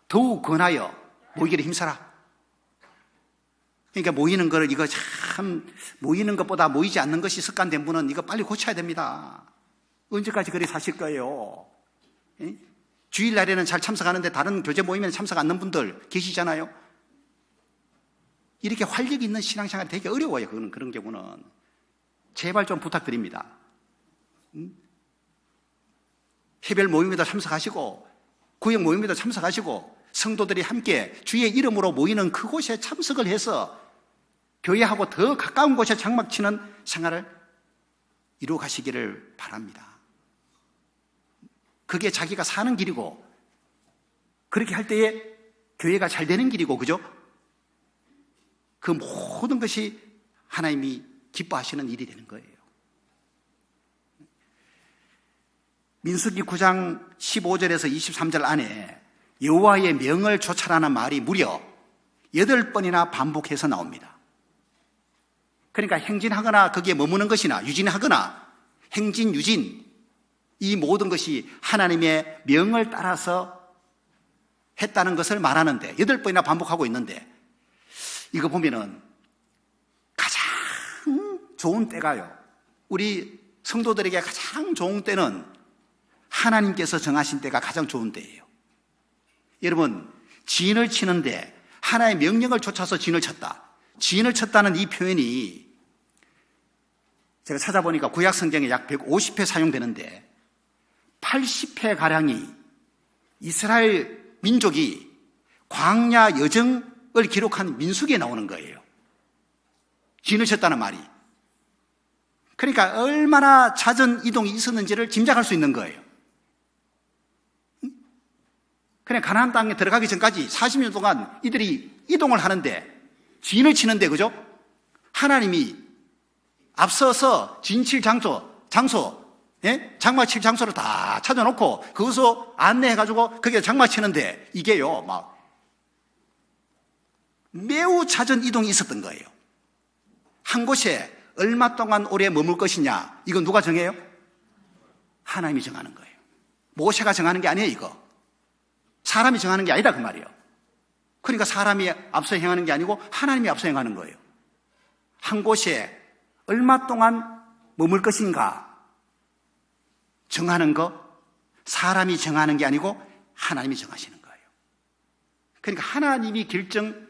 더욱 권하여 모이기를 힘써라. 그러니까 모이는 거를 이거 참 모이는 것보다 모이지 않는 것이 습관된 분은 이거 빨리 고쳐야 됩니다. 언제까지 그리 사실 거예요? 주일날에는 잘 참석하는데 다른 교제 모임에 참석 않는 분들 계시잖아요. 이렇게 활력이 있는 신앙생활이 되게 어려워요. 그런 경우는. 제발 좀 부탁드립니다. 해별 모임에도 참석하시고 구역 모임에도 참석하시고 성도들이 함께 주의 이름으로 모이는 그곳에 참석을 해서 교회하고 더 가까운 곳에 장막치는 생활을 이루어 가시기를 바랍니다. 그게 자기가 사는 길이고 그렇게 할 때에 교회가 잘 되는 길이고, 그죠? 그 모든 것이 하나님이 기뻐하시는 일이 되는 거예요. 민수기 9장 15절에서 23절 안에 여호와의 명을 좇아라는 말이 무려 8번이나 반복해서 나옵니다. 그러니까 행진하거나 거기에 머무는 것이나 유진하거나 행진, 유진, 이 모든 것이 하나님의 명을 따라서 했다는 것을 말하는데 8번이나 반복하고 있는데, 이거 보면은 가장 좋은 때가요, 우리 성도들에게 가장 좋은 때는 하나님께서 정하신 때가 가장 좋은 때예요. 여러분, 진을 치는데 하나의 명령을 쫓아서 진을 쳤다. 진을 쳤다는 이 표현이 제가 찾아보니까 구약 성경에 약 150회 사용되는데 80회가량이 이스라엘 민족이 광야 여정을 기록한 민수기에 나오는 거예요. 진을 쳤다는 말이. 그러니까 얼마나 잦은 이동이 있었는지를 짐작할 수 있는 거예요. 그냥 가나안 땅에 들어가기 전까지 40년 동안 이들이 이동을 하는데 진을 치는데, 그죠? 하나님이 앞서서 진칠 장소, 예? 장막 칠 장소를 다 찾아놓고 그것을 안내해가지고 거기에 장막 치는데 이게요, 막 매우 잦은 이동이 있었던 거예요. 한 곳에 얼마 동안 오래 머물 것이냐, 이건 누가 정해요? 하나님이 정하는 거예요. 모세가 정하는 게 아니에요, 이거. 사람이 정하는 게 아니다, 그 말이에요. 그러니까 사람이 앞서 행하는 게 아니고 하나님이 앞서 행하는 거예요. 한 곳에 얼마 동안 머물 것인가 정하는 거, 사람이 정하는 게 아니고 하나님이 정하시는 거예요. 그러니까 하나님이 결정하셔야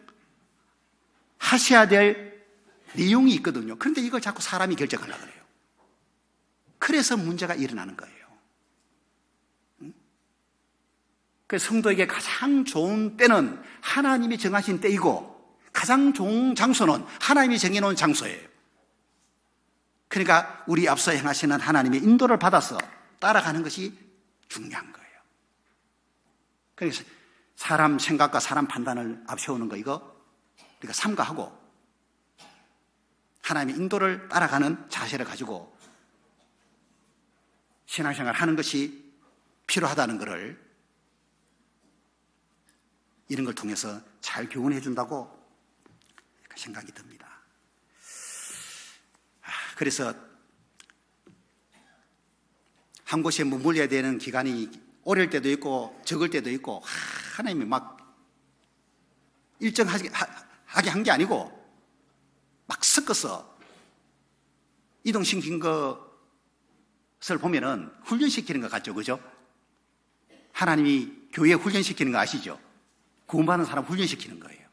될 내용이 있거든요. 그런데 이걸 자꾸 사람이 결정하려고 그래요. 그래서 문제가 일어나는 거예요. 그래서 성도에게 가장 좋은 때는 하나님이 정하신 때이고 가장 좋은 장소는 하나님이 정해놓은 장소예요. 그러니까 우리 앞서 행하시는 하나님의 인도를 받아서 따라가는 것이 중요한 거예요. 그래서 사람 생각과 사람 판단을 앞세우는 거 이거 우리가 삼가하고 하나님의 인도를 따라가는 자세를 가지고 신앙생활을 하는 것이 필요하다는 것을 이런 걸 통해서 잘 교훈해 준다고 생각이 듭니다. 그래서 한 곳에 머물러야 되는 기간이 오릴 때도 있고 적을 때도 있고 하나님이 막 일정하게 한 게 아니고 막 섞어서 이동시킨 것을 보면은 훈련시키는 것 같죠, 그죠? 하나님이 교회 훈련시키는 거 아시죠? 구원받는 사람 훈련시키는 거예요.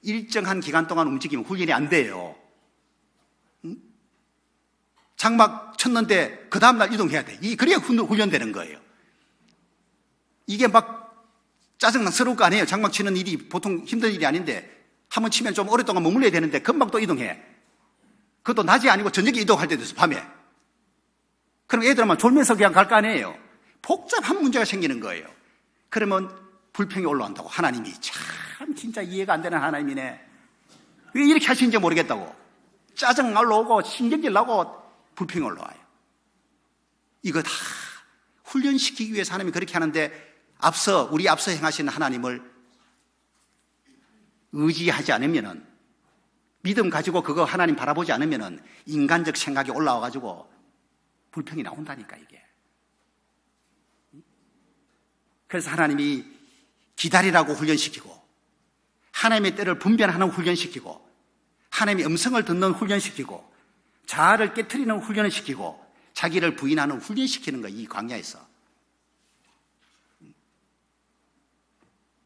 일정한 기간 동안 움직이면 훈련이 안 돼요. 장막 쳤는데 그 다음날 이동해야 돼. 그래야 훈련되는 거예요. 이게 막 짜증스러울 거 아니에요. 장막 치는 일이 보통 힘든 일이 아닌데 한번 치면 좀 오랫동안 머물러야 되는데 금방 또 이동해. 그것도 낮이 아니고 저녁에 이동할 때도 있어, 밤에. 그럼 애들만 졸면서 그냥 갈 거 아니에요. 복잡한 문제가 생기는 거예요. 그러면 불평이 올라온다고. 하나님이 참 진짜 이해가 안 되는 하나님이네. 왜 이렇게 하시는지 모르겠다고. 짜증 날라오고 신경질 나고 불평이 올라와요. 이거 다 훈련시키기 위해서 하나님이 그렇게 하는데 우리 앞서 행하시는 하나님을 의지하지 않으면은, 믿음 가지고 그거 하나님 바라보지 않으면은 인간적 생각이 올라와가지고 불평이 나온다니까, 이게. 그래서 하나님이 기다리라고 훈련시키고, 하나님의 때를 분별하는 훈련시키고, 하나님의 음성을 듣는 훈련시키고, 자아를 깨트리는 훈련을 시키고, 자기를 부인하는 훈련시키는 거예요, 이 광야에서.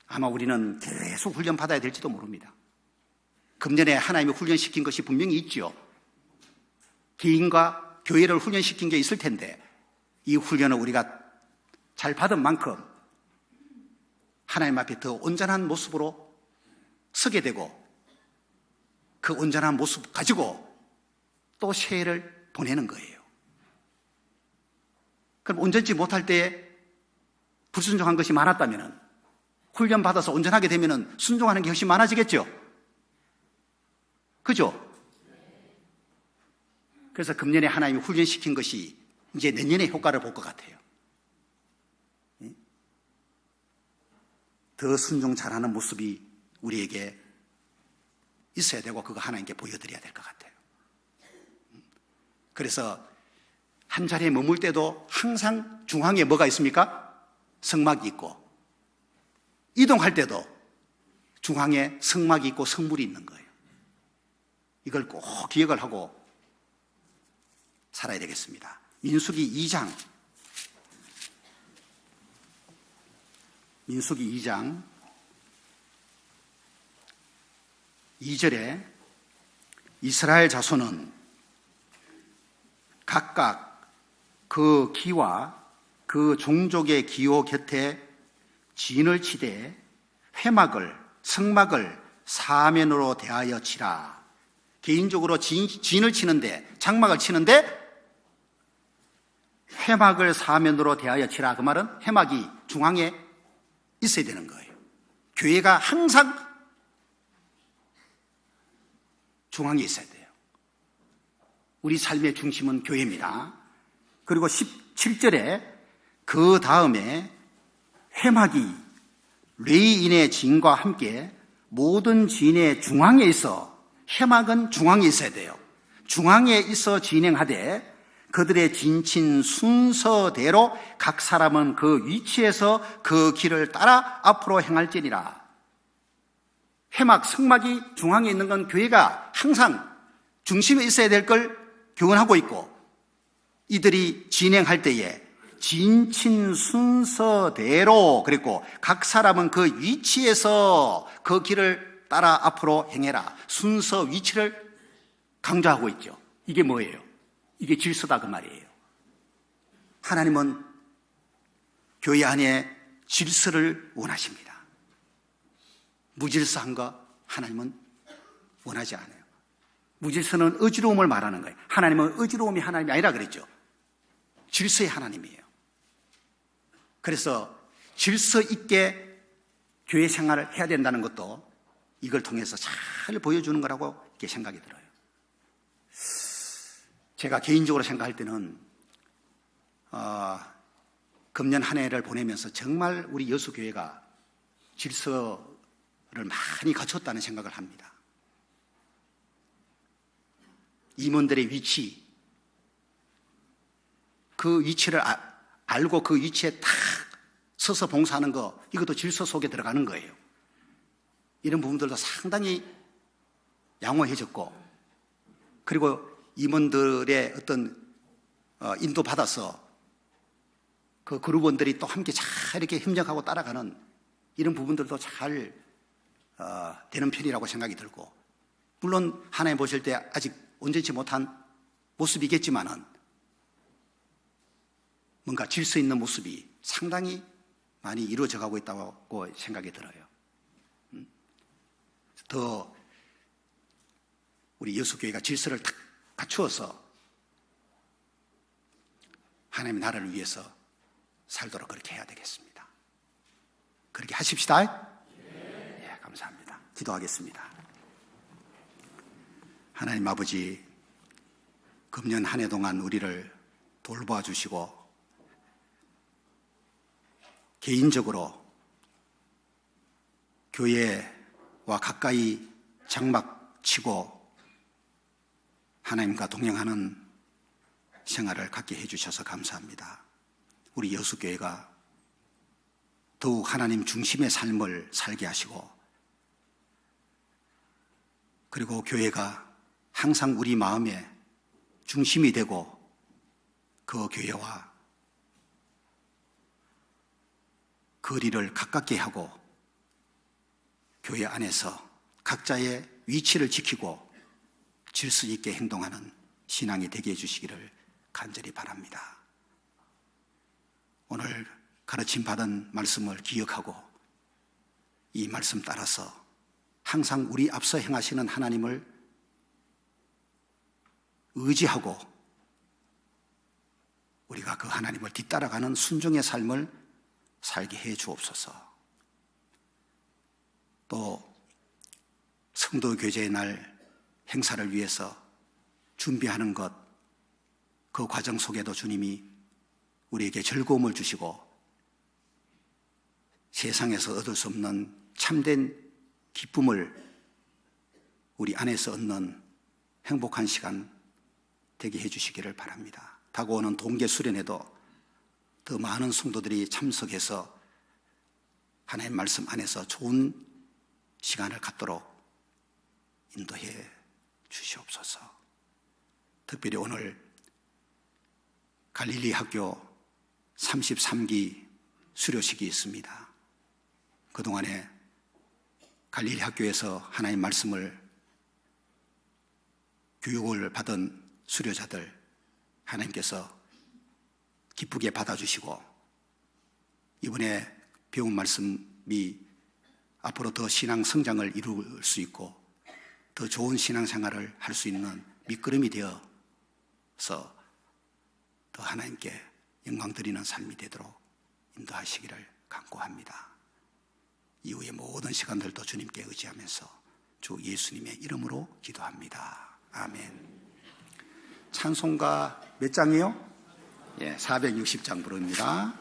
아마 우리는 계속 훈련받아야 될지도 모릅니다. 금년에 하나님이 훈련시킨 것이 분명히 있죠. 개인과 교회를 훈련시킨 게 있을 텐데 이 훈련을 우리가 잘 받은 만큼 하나님 앞에 더 온전한 모습으로 서게 되고 그 온전한 모습 가지고 또 새해를 보내는 거예요. 그럼 온전치 못할 때에 불순종한 것이 많았다면 훈련받아서 온전하게 되면 순종하는 게 훨씬 많아지겠죠? 그죠? 그래서 금년에 하나님이 훈련시킨 것이 이제 내년에 효과를 볼 것 같아요. 더 순종 잘하는 모습이 우리에게 있어야 되고 그거 하나님께 보여드려야 될 것 같아요. 그래서 한 자리에 머물 때도 항상 중앙에 뭐가 있습니까? 성막이 있고, 이동할 때도 중앙에 성막이 있고 성물이 있는 거예요. 이걸 꼭 기억을 하고 살아야 되겠습니다. 민수기 2장 2절에 이스라엘 자손은 각각 그 기와 그 종족의 기호 곁에 진을 치되 성막을 사면으로 대하여 치라. 개인적으로 진을 치는데, 장막을 치는데 회막을 사면으로 대하여 치라. 그 말은 회막이 중앙에 있어야 되는 거예요. 교회가 항상 중앙에 있어야 돼요. 우리 삶의 중심은 교회입니다. 그리고 17절에 그 다음에 회막이 레위인의 진과 함께 모든 진의 중앙에 있어, 회막은 중앙에 있어야 돼요. 중앙에 있어 진행하되 그들의 진친 순서대로 각 사람은 그 위치에서 그 길을 따라 앞으로 행할지니라. 회막, 성막이 중앙에 있는 건 교회가 항상 중심에 있어야 될 걸 교훈하고 있고, 이들이 진행할 때에 진친 순서대로, 그랬고 각 사람은 그 위치에서 그 길을 따라 앞으로 행해라. 순서 위치를 강조하고 있죠. 이게 뭐예요? 이게 질서다 그 말이에요. 하나님은 교회 안에 질서를 원하십니다. 무질서한 거 하나님은 원하지 않아요. 무질서는 어지러움을 말하는 거예요. 하나님은 어지러움이 하나님이 아니라 그랬죠. 질서의 하나님이에요. 그래서 질서 있게 교회 생활을 해야 된다는 것도 이걸 통해서 잘 보여주는 거라고 이렇게 생각이 들어요. 제가 개인적으로 생각할 때는 금년 한 해를 보내면서 정말 우리 여수교회가 질서를 많이 갖췄다는 생각을 합니다. 임원들의 위치, 그 위치를 알고 그 위치에 딱 서서 봉사하는 거, 이것도 질서 속에 들어가는 거예요. 이런 부분들도 상당히 양호해졌고, 그리고 임원들의 어떤 인도받아서 그 그룹원들이 또 함께 잘 이렇게 협력하고 따라가는 이런 부분들도 잘 되는 편이라고 생각이 들고, 물론 하나님 보실 때 아직 온전치 못한 모습이겠지만은 뭔가 질서 있는 모습이 상당히 많이 이루어져 가고 있다고 생각이 들어요. 더 우리 여수교회가 질서를 딱 갖추어서 하나님의 나라를 위해서 살도록 그렇게 해야 되겠습니다. 그렇게 하십시다. 예, 감사합니다. 기도하겠습니다. 하나님 아버지, 금년 한 해 동안 우리를 돌봐 주시고 개인적으로 교회와 가까이 장막 치고 하나님과 동행하는 생활을 갖게 해주셔서 감사합니다. 우리 여수교회가 더욱 하나님 중심의 삶을 살게 하시고, 그리고 교회가 항상 우리 마음의 중심이 되고 그 교회와 거리를 가깝게 하고 교회 안에서 각자의 위치를 지키고 질서 있게 행동하는 신앙이 되게 해주시기를 간절히 바랍니다. 오늘 가르침 받은 말씀을 기억하고 이 말씀 따라서 항상 우리 앞서 행하시는 하나님을 의지하고 우리가 그 하나님을 뒤따라가는 순종의 삶을 살게 해 주옵소서. 또 성도 교제의 날 행사를 위해서 준비하는 것, 그 과정 속에도 주님이 우리에게 즐거움을 주시고 세상에서 얻을 수 없는 참된 기쁨을 우리 안에서 얻는 행복한 시간 되게 해주시기를 바랍니다. 다가오는 동계 수련회도 더 많은 성도들이 참석해서 하나님의 말씀 안에서 좋은 시간을 갖도록 인도해 주시옵소서. 특별히 오늘 갈릴리 학교 33기 수료식이 있습니다. 그동안에 갈릴리 학교에서 하나님의 말씀을 교육을 받은 수료자들 하나님께서 기쁘게 받아주시고 이번에 배운 말씀이 앞으로 더 신앙 성장을 이룰 수 있고 더 좋은 신앙생활을 할 수 있는 밑거름이 되어서 더 하나님께 영광 드리는 삶이 되도록 인도하시기를 간구합니다. 이후의 모든 시간들도 주님께 의지하면서 주 예수님의 이름으로 기도합니다. 아멘. 찬송가 몇 장이요? 예, 460장 부릅니다.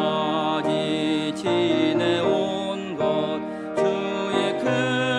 지금까지 지내온 것 주의 큰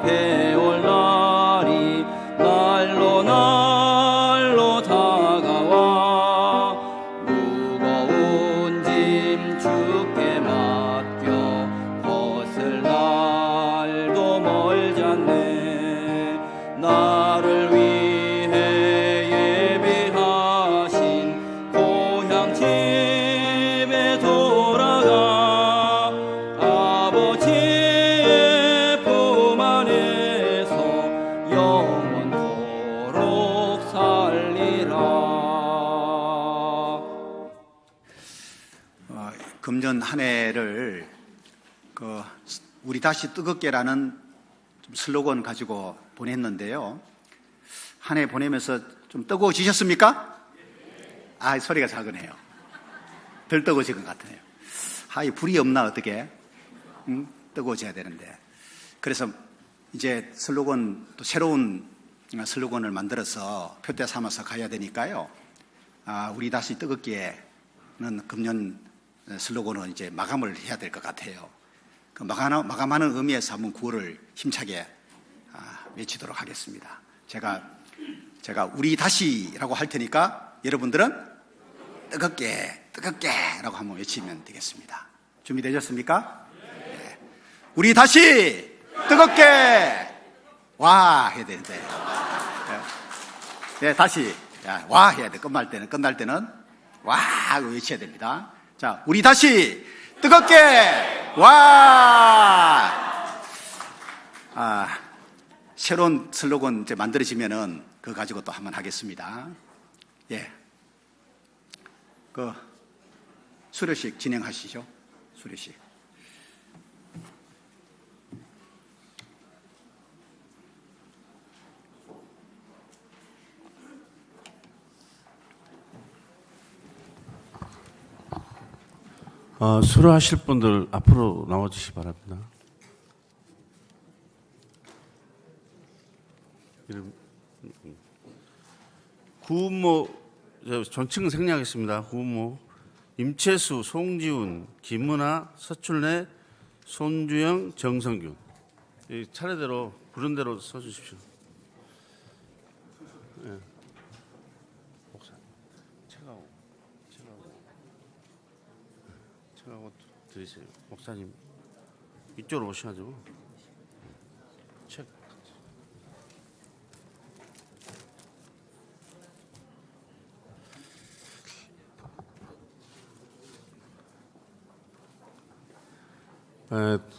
배울 날이 날로 날로 다가와 무거운 짐 주께 맡겨 벗을 날도 멀지 않네. 나를 위해 예비하신 고향 집에 돌아가 아버지의 품 안에서 영원토록 살리라. 금년 한 해를 우리 다시 뜨겁게라는 좀 슬로건 가지고 보냈는데요. 한 해 보내면서 좀 뜨거워지셨습니까? 아, 소리가 작으네요. 덜 뜨거워진 것 같네요. 이 불이 없나 어떻게? 뜨거워져야 되는데. 그래서 이제 슬로건, 또 새로운 슬로건을 만들어서 표대 삼아서 가야 되니까요. 우리 다시 뜨겁게는 금년 슬로건은 이제 마감을 해야 될 것 같아요. 그 마감하는 의미에서 한번 구호를 힘차게 외치도록 하겠습니다. 제가 우리 다시라고 할 테니까 여러분들은 뜨겁게 라고 한번 외치면 되겠습니다. 준비되셨습니까? 네. 우리 다시 뜨겁게 와 해야 되는데. 네, 다시 와 해야 돼. 끝날 때는 와 하고 외쳐야 됩니다. 자, 우리 다시 뜨겁게 와! 새로운 슬로건 이제 만들어지면은 그거 가지고 또 한번 하겠습니다. 예. 수료식 진행하시죠. 수료식. 수료하실 분들 앞으로 나와주시기 바랍니다. 구은모 존칭 생략하겠습니다. 구은모, 임채수, 송지훈, 김은아, 서출래, 손주영, 정성균. 차례대로 부른 대로 서주십시오. 예. 책하고 드리세요. 목사님 이쪽으로 오셔가지고 책.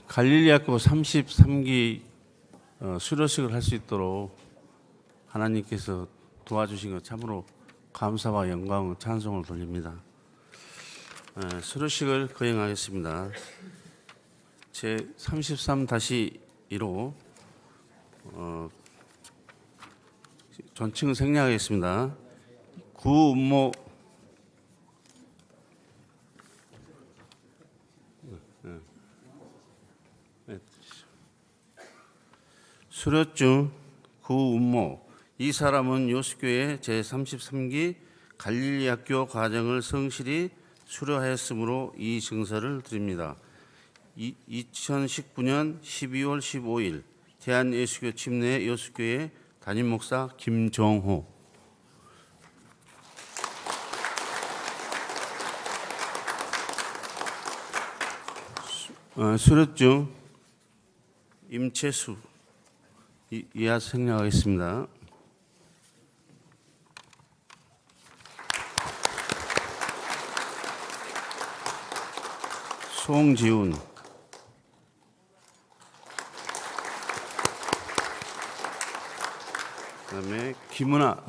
갈릴리학교 33기 수료식을 할 수 있도록 하나님께서 도와주신 것 참으로 감사와 영광, 찬송을 돌립니다. 수료식을 거행하겠습니다. 제 33-1호 존칭을 생략하겠습니다. 구은모 수료중 구은모, 이 사람은 요수교회 제33기 갈릴리학교 과정을 성실히 수료하였으므로 이 증서를 드립니다. 2019년 12월 15일 대한예수교 침례 요수교회 담임 목사 김정호. 수료중 임채수, 이하 생략하겠습니다. 송지훈, 그다음에 김은아,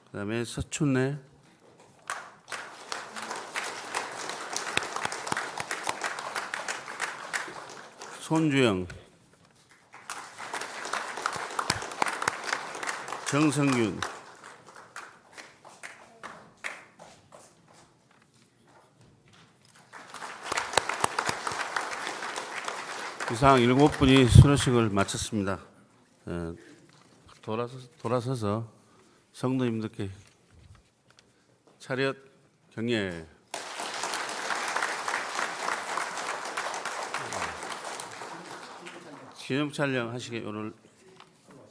그다음에 서춘래, 손주영, 정성균, 이상 7분이 수료식을 마쳤습니다. 돌아서서 성도님들께 차렷 경례. 기념 촬영 하시게 오늘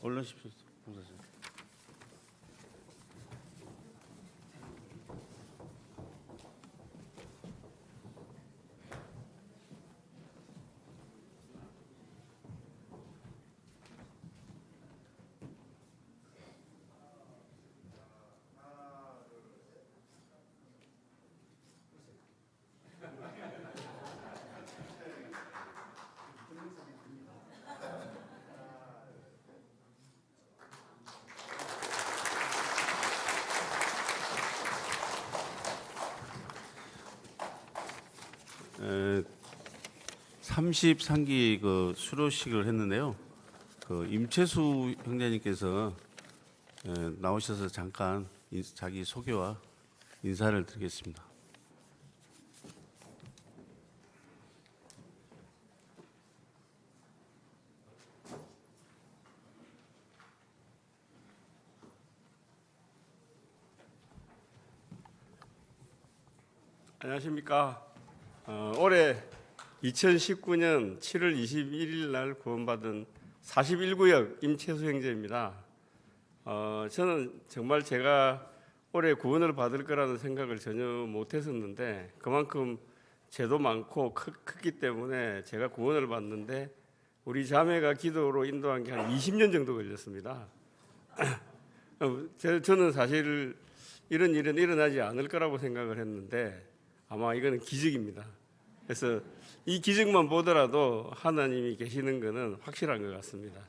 올라오십시오. 봉사님. 에, 33기 그 수료식을 했는데요. 그 임채수 형제님께서 나오셔서 잠깐 자기 소개와 인사를 드리겠습니다. 안녕하십니까. 올해 2019년 7월 21일 날 구원받은 41구역 임채수 형제입니다. 저는 정말 제가 올해 구원을 받을 거라는 생각을 전혀 못했었는데 그만큼 죄도 많고 크기 때문에 제가 구원을 받는데 우리 자매가 기도로 인도한 게 한 20년 정도 걸렸습니다. 저는 사실 이런 일은 일어나지 않을 거라고 생각을 했는데 아마 이거는 기적입니다. 그래서 이 기적만 보더라도 하나님이 계시는 것은 확실한 것 같습니다.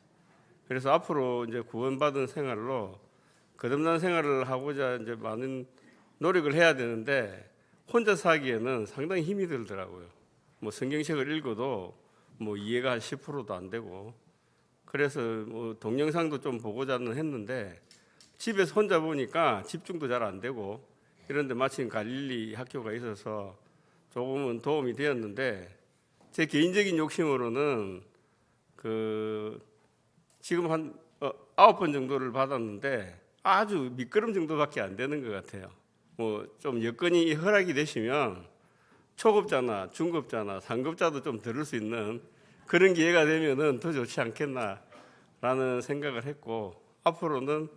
그래서 앞으로 이제 구원받은 생활로 거듭난 생활을 하고자 이제 많은 노력을 해야 되는데 혼자 사기에는 상당히 힘이 들더라고요. 뭐 성경책을 읽어도 뭐 이해가 한 10%도 안 되고 그래서 뭐 동영상도 좀 보고자는 했는데 집에서 혼자 보니까 집중도 잘 안 되고 이런데 마침 갈릴리 학교가 있어서 조금은 도움이 되었는데 제 개인적인 욕심으로는 지금 한 9번 정도를 받았는데 아주 미끄럼 정도밖에 안 되는 것 같아요. 뭐 좀 여건이 허락이 되시면 초급자나 중급자나 상급자도 좀 들을 수 있는 그런 기회가 되면은 더 좋지 않겠나라는 생각을 했고 앞으로는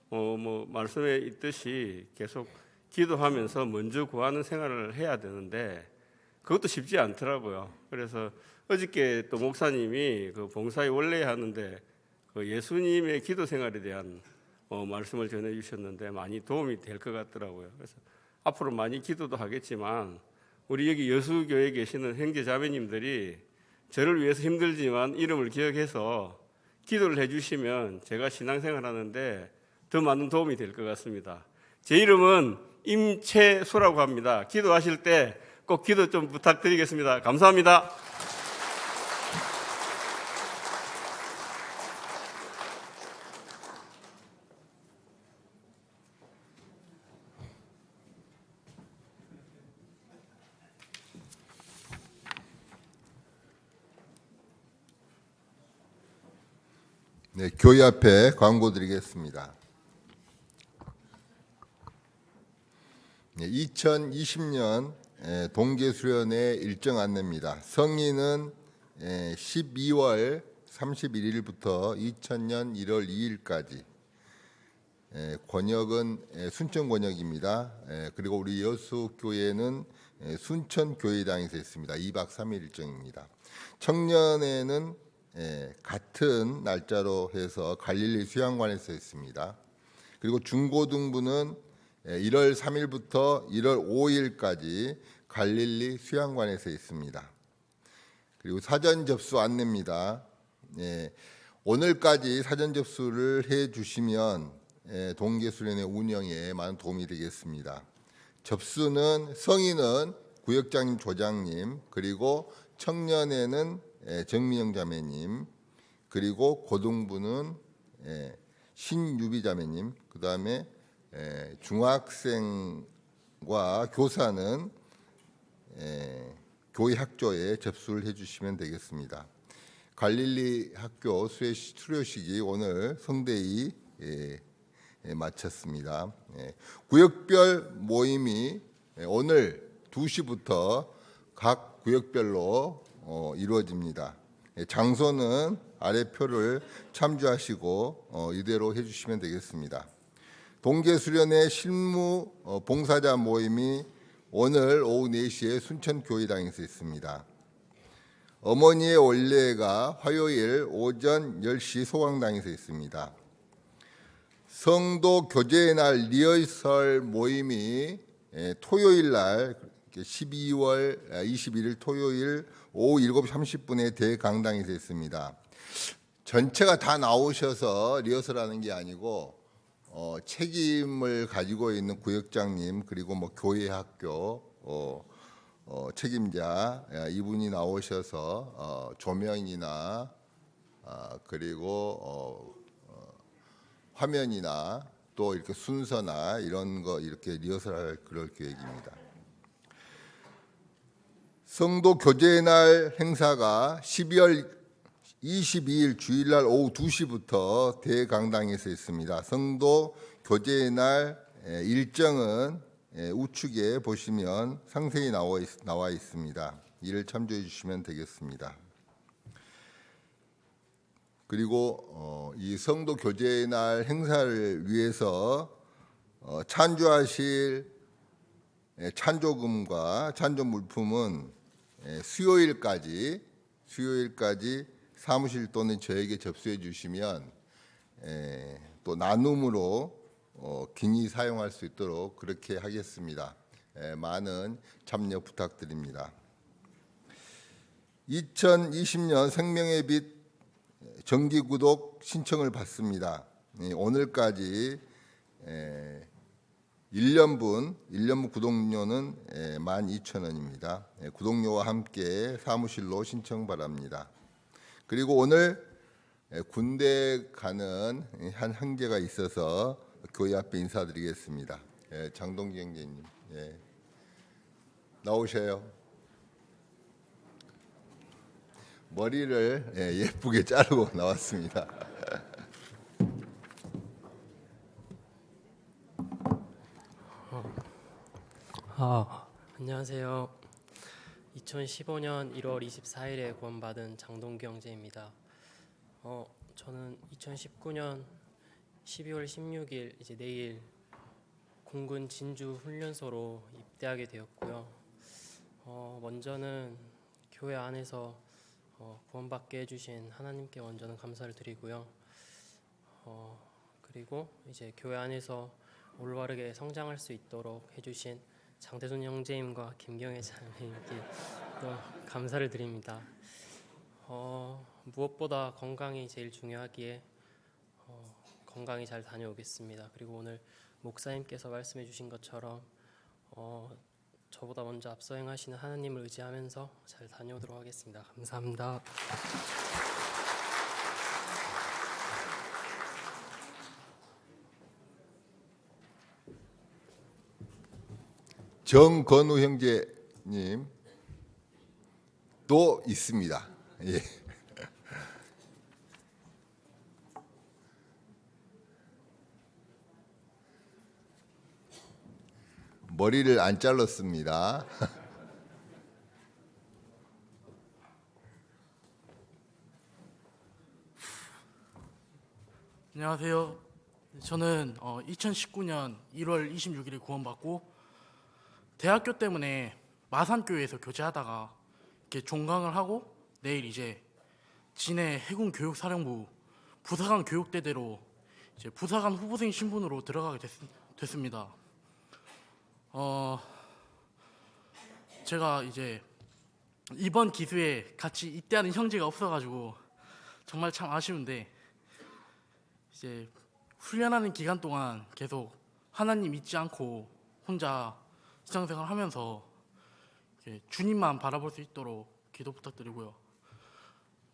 뭐 말씀에 있듯이 계속 기도하면서 먼저 구하는 생활을 해야 되는데 그것도 쉽지 않더라고요. 그래서 어저께 또 목사님이 그 봉사에 원래 하는데 그 예수님의 기도 생활에 대한 말씀을 전해 주셨는데 많이 도움이 될 것 같더라고요. 그래서 앞으로 많이 기도도 하겠지만 우리 여기 여수교회에 계시는 형제 자매님들이 저를 위해서 힘들지만 이름을 기억해서 기도를 해주시면 제가 신앙생활 하는데 더 많은 도움이 될 것 같습니다. 제 이름은 임채수라고 합니다. 기도하실 때 꼭 기도 좀 부탁드리겠습니다. 감사합니다. 네, 교회 앞에 광고 드리겠습니다. 2020년 동계수련회 일정 안내입니다. 성인은 12월 31일부터 2000년 1월 2일까지, 권역은 순천 권역입니다. 그리고 우리 여수교회는 순천교회당에서 있습니다. 2박 3일 일정입니다. 청년회는 같은 날짜로 해서 갈릴리 수양관에서 있습니다. 그리고 중고등부는 1월 3일부터 1월 5일까지 갈릴리 수양관에서 있습니다. 그리고 사전 접수 안내입니다. 오늘까지 사전 접수를 해주시면 동계수련회 운영에 많은 도움이 되겠습니다. 접수는 성인은 구역장님, 조장님, 그리고 청년회는 정민영 자매님, 그리고 고등부는 신유비 자매님, 그 다음에 중학생과 교사는 교회 학조에 접수를 해주시면 되겠습니다. 갈릴리 학교 수료식이 오늘 성대히 마쳤습니다. 구역별 모임이 오늘 2시부터 각 구역별로 이루어집니다. 장소는 아래 표를 참조하시고 이대로 해주시면 되겠습니다. 동계수련회 실무 봉사자 모임이 오늘 오후 4시에 순천교회당에서 있습니다. 어머니의 원례가 화요일 오전 10시 소강당에서 있습니다. 성도 교제의 날 리허설 모임이 토요일 날 12월 21일 토요일 오후 7시 30분에 대강당에서 있습니다. 전체가 다 나오셔서 리허설하는 게 아니고 책임을 가지고 있는 구역장님 그리고 뭐 교회 학교 책임자 이분이 나오셔서 조명이나 그리고 화면이나 또 이렇게 순서나 이런 거 이렇게 리허설할 그럴 계획입니다. 성도 교제의 날 행사가 12월 22일 주일날 오후 2시부터 대강당에서 있습니다. 성도 교제의 날 일정은 우측에 보시면 상세히 나와 있습니다. 이를 참조해 주시면 되겠습니다. 그리고 이 성도 교제의 날 행사를 위해서 찬조하실 찬조금과 찬조 물품은 수요일까지 사무실 또는 저에게 접수해 주시면 또 나눔으로 긴히 사용할 수 있도록 그렇게 하겠습니다. 많은 참여 부탁드립니다. 2020년 생명의 빛 정기구독 신청을 받습니다. 오늘까지 1년분 구독료는 12,000원입니다. 구독료와 함께 사무실로 신청 바랍니다. 그리고 오늘 군대 가는 한 형제가 있어서 교회 앞에 인사드리겠습니다. 장동기 형제님 나오셔요. 머리를 예쁘게 자르고 나왔습니다. 안녕하세요. 2015년 1월 24일에 구원받은 장동기 형제입니다. 저는 2019년 12월 16일 이제 내일 공군 진주 훈련소로 입대하게 되었고요. 먼저는 교회 안에서 구원받게 해주신 하나님께 먼저는 감사를 드리고요. 그리고 이제 교회 안에서 올바르게 성장할 수 있도록 해주신 장대순 형제님과 김경애 자매님께 또 감사를 드립니다. 무엇보다 건강이 제일 중요하기에 건강히 잘 다녀오겠습니다. 그리고 오늘 목사님께서 말씀해 주신 것처럼 저보다 먼저 앞서 행하시는 하나님을 의지하면서 잘 다녀오도록 하겠습니다. 감사합니다. 정건우 형제님 또 있습니다. 예. 머리를 안 잘랐습니다. 안녕하세요. 저는 2019년 1월 26일에 구원받고 대학교 때문에 마산교회에서 교제하다가 이렇게 종강을 하고 내일 이제 진해 해군교육사령부 부사관 교육대대로 이제 부사관 후보생 신분으로 들어가게 됐습니다. 제가 이제 이번 기수에 같이 입대하는 형제가 없어가지고 정말 참 아쉬운데 이제 훈련하는 기간 동안 계속 하나님 잊지 않고 혼자 신앙생활 하면서 주님만 바라볼 수 있도록 기도 부탁드리고요.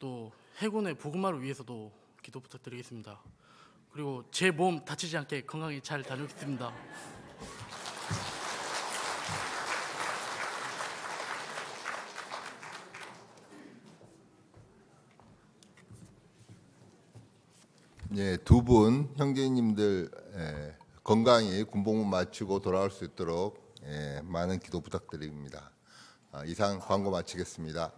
또 해군의 복음화를 위해서도 기도 부탁드리겠습니다. 그리고 제 몸 다치지 않게 건강히 잘 다녀오겠습니다. 예, 두 분 형제님들 건강히 군복무 마치고 돌아올 수 있도록 많은 기도 부탁드립니다. 이상 광고 마치겠습니다.